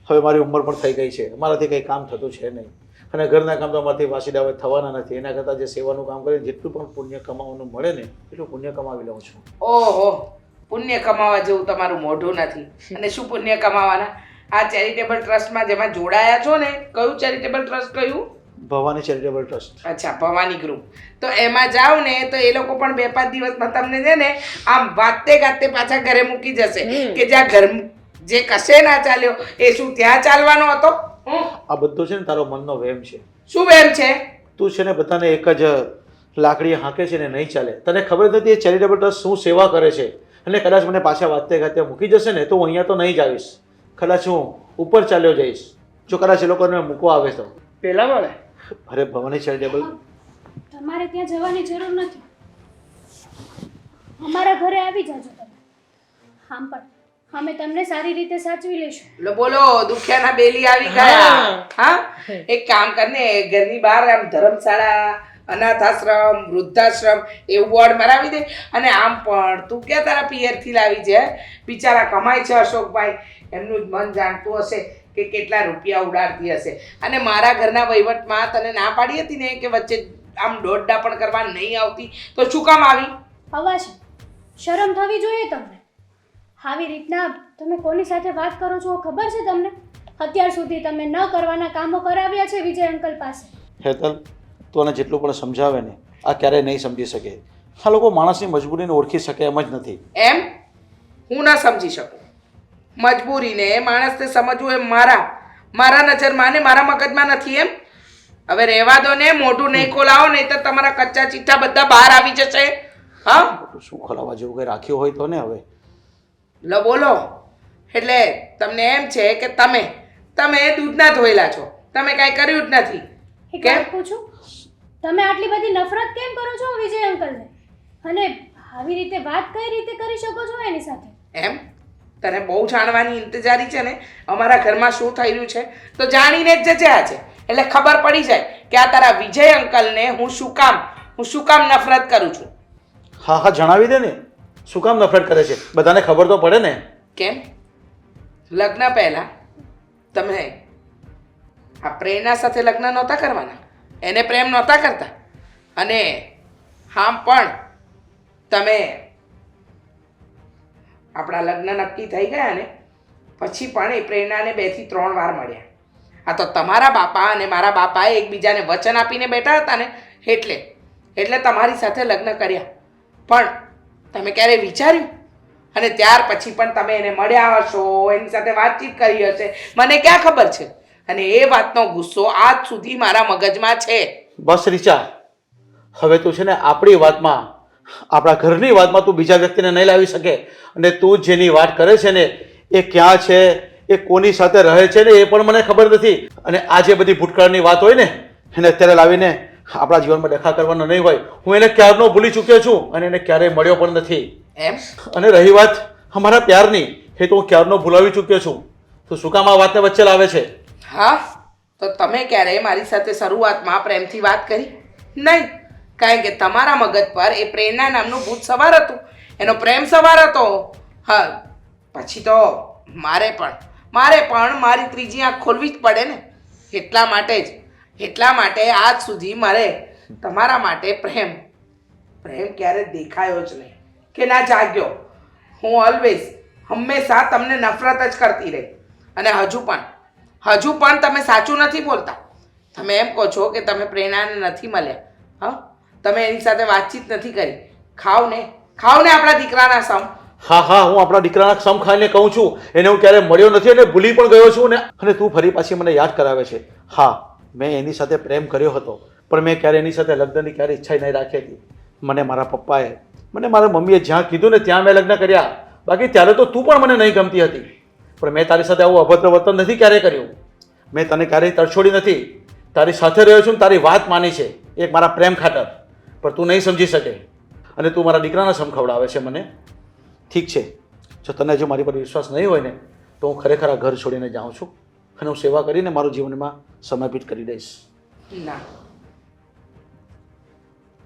હવે મારી ઉંમર પણ થઈ ગઈ છે, મારાથી કંઈ કામ થતું છે નહીં, અને ઘરના કામ તો અમારાથી વાસીડા હવે થવાના નથી. એના કરતાં જે સેવાનું કામ કરીને જેટલું પણ પુણ્ય કમાવાનું મળે ને એટલું પુણ્ય કમાવી લઉં છું. ઓહો, પુણ્ય કમાવા જેવું તમારું મોઢું નથી. અને શું પુણ્ય કમાવાના? આ ચેરિટેબલ ટ્રસ્ટમાં જેમાં જોડાયા છો ને, કયું ચેરિટેબલ ટ્રસ્ટ કહ્યું? Bhavani charitable trust. અચ્છા, ભવાની ગ્રુપ. તો એમાં જાવ ને તો એ લોકો પણ 2-5 દિવસમાં તમને છે ને આમ વાતે ગાતે પાછા ઘરે મૂકી જશે કે જ્યાં ઘર જે કશે ના ચાલ્યો એ શું ત્યાં ચાલવાનો હતો? આ બધું છે ને તારો મનનો વહેમ છે. શું વેમ છે? તું છે ને બધાને એક જ લાકડી હાંકે છે ને નહીં ચાલે. તને ખબર નથી એ ચેરિટેબલ ટ્રસ્ટ શું સેવા કરે છે, અને કદાચ મને પાછા વાતે ગાતે મૂકી જશે ને તો હું અહીંયા તો નહીં જ આવીશ, કદાચ હું ઉપર ચાલ્યો જઈશ જો કદાચ એ લોકોને મૂકવા આવે તો. પેલા મળે. અરે ભવાની ચેરિટેબલ, તમારે ત્યાં જવાની જરૂર નથી, અમારા ઘરે આવી જાજો તમે. આમ પણ અમે તમને સારી રીતે સાચવી લઈશું. લો બોલો, દુખિયાના બેલી આવી ગયા. હા, એક કામ કરને, ઘરની બહાર આમ ધર્મશાળા, અનાથ આશ્રમ, વૃદ્ધાશ્રમ એવું બોર્ડ મરાવી દે. અને આમ પણ તું ક્યાં તારા પિયરથી લાવી છે? બિચારા કમાય છે અશોકભાઈ, એમનું જ મન જાણતું હશે કે કેટલા રૂપિયા ઉડાડતી હશે. અને મારા ઘરના વહીવટમાં તને ના પાડી હતી ને કે વચ્ચે આમ દોડડા પણ કરવા નહીં આવતી, તો શું કામ આવી? અવાજ શરમ થવી જોઈએ તમને. આવી રીતના તમે કોની સાથે વાત કરો છો ખબર છે તમને? અત્યાર સુધી તમે ન કરવાના કામો કરાવ્યા છે વિજય અંકલ પાસે. હેતલ, તું આને જેટલું પણ સમજાવે ને આ ક્યારેય નહીં સમજી શકે. આ લોકો માણસની મજબૂરીને ઓળખી શકે એમ જ નથી. એમ હું ના સમજી શકું મજબૂરીને. માણસને સમજવું એમ મારા નજરમાં ને મારા મગજમાં નથી એમ. હવે રહેવા દો ને, મોઢું નહીં ખોલાવો, નહીં તો તમારા કચ્ચા ચીઠા બધા બહાર આવી જશે. હા, શું ખોલાવા જેવું કંઈ રાખ્યું હોય તો ને. હવે લો બોલો, એટલે તમને એમ છે કે તમે દૂધના ધોયેલા છો, તમે કાંઈ કર્યું જ નથી. એક કેમ? વાત પૂછું, તમે આટલી બધી નફરત કેમ કરો છો વિજય અંકલને? અને આવી રીતે વાત કઈ રીતે કરી શકો છો એની સાથે? એમ તને બહુ જાણવાની ઇંતજારી છે ને અમારા ઘરમાં શું થઈ રહ્યું છે, તો જાણીને જ જજે આજે, એટલે ખબર પડી જાય કે આ તારા વિજય અંકલને હું શું કામ નફરત કરું છું. હા હા જણાવી દે ને, શું કામ નફરત કરે છે, બધાને ખબર તો પડે ને. કેમ? લગ્ન પહેલા તમે આ પ્રેરણા સાથે લગ્ન નહોતા કરવાના, એને પ્રેમ નહોતા કરતા, અને હા પણ તમે આપણા લગ્ન નક્કી થઈ ગયા ને પછી પણ એ પ્રેરણાને 2 થી 3 વાર મળ્યા. આ તો તમારા બાપા અને મારા બાપાએ એકબીજાને વચન આપીને બેઠા હતા ને એટલે તમારી સાથે લગ્ન કર્યા. પણ તમે ક્યારે વિચાર્યું? અને ત્યાર પછી પણ તમે એને મળ્યા હશો, એની સાથે વાતચીત કરી હશે, મને ક્યાં ખબર છે? અને એ વાતનો ગુસ્સો આજ સુધી મારા મગજમાં છે. બસ રીચા, હવે તું છે ને આપણી વાતમાં, આપણા ઘરની વાતમાં તું બીજા વ્યક્તિને નહીં લાવી શકે. અને તું જેની વાત કરે છે ને એ ક્યાં છે, એ કોની સાથે રહે છે ને એ પણ મને ખબર નથી. અને આ જે બધી ભૂતકાળની વાત હોય ને એને અત્યારે લાવીને આપણા જીવનમાં ડખા કરવાનો નહીં હોય. હું એને ક્યારનો ભૂલી ચૂક્યો છું અને એને ક્યારેય મળ્યો પણ નથી. એમ? અને રહી વાત અમારા પ્યારની, એ તો હું ક્યારનો ભૂલાવી ચૂક્યો છું. તો શું કામ આ વાતને વચ્ચે લાવે છે? હા, તો તમે ક્યારે મારી સાથે શરૂઆતમાં પ્રેમથી વાત કરી? નહીં, કારણ કે તમારા મગજ પર એ પ્રેરણા નામનું ભૂત સવાર હતું, એનો પ્રેમ સવાર હતો. હા, પછી તો મારે પણ મારી ત્રીજી આંખ ખોલવી જ પડે ને. એટલા માટે આજ સુધી મારે તમારા માટે પ્રેમ ક્યારે દેખાયો જ નહીં કે ના જાગ્યો. હું હંમેશા તમને નફરત જ કરતી રહી. અને હજુ પણ તમે સાચું નથી બોલતા. તમે એમ કહો છો કે તમે પ્રેરણાને નથી મળ્યા. હા, તમે એની સાથે વાતચીત નથી કરી. ખાવ ને આપણા દીકરાના સમ. હા હા, હું આપણા દીકરાના સમ ખાઈને કહું છું, એને હું ક્યારે મળ્યો નથી અને ભૂલી પણ ગયો છું. અને તું ફરી પાછી મને યાદ કરાવે છે. હા, મેં એની સાથે પ્રેમ કર્યો હતો, પણ મેં ક્યારે એની સાથે લગ્નની ક્યારે ઈચ્છા નહીં રાખી હતી. મને મારા પપ્પાએ, મને મારા મમ્મીએ જ્યાં કીધું ને ત્યાં મેં લગ્ન કર્યા. બાકી ત્યારે તો તું પણ મને નહીં ગમતી હતી, પણ મેં તારી સાથે આવું અભદ્ર વર્તન નથી ક્યારેય કર્યું. મેં તને ક્યારેય તરછોડી નથી. તારી સાથે રહ્યો છું ને તારી વાત માની છે એક મારા પ્રેમ ખાતર, પણ તું નહીં સમજી શકે અને તું મારા દીકરાના સમ ખવડાવે છે મને. ઠીક છે, જો તને જો મારી પર વિશ્વાસ નહીં હોય ને તો હું ખરેખર આ ઘર છોડીને જાઉં છું અને હું સેવા કરીને મારું જીવનમાં સમર્પિત કરી દઈશ. ના,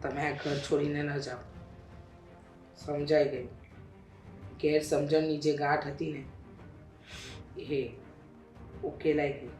તમે આ ઘર છોડીને ન જાઓ. સમજાઈ ગયું. ગેરસમજણની જે ગાંઠ હતી ને એ ઉકેલાઈ ગઈ.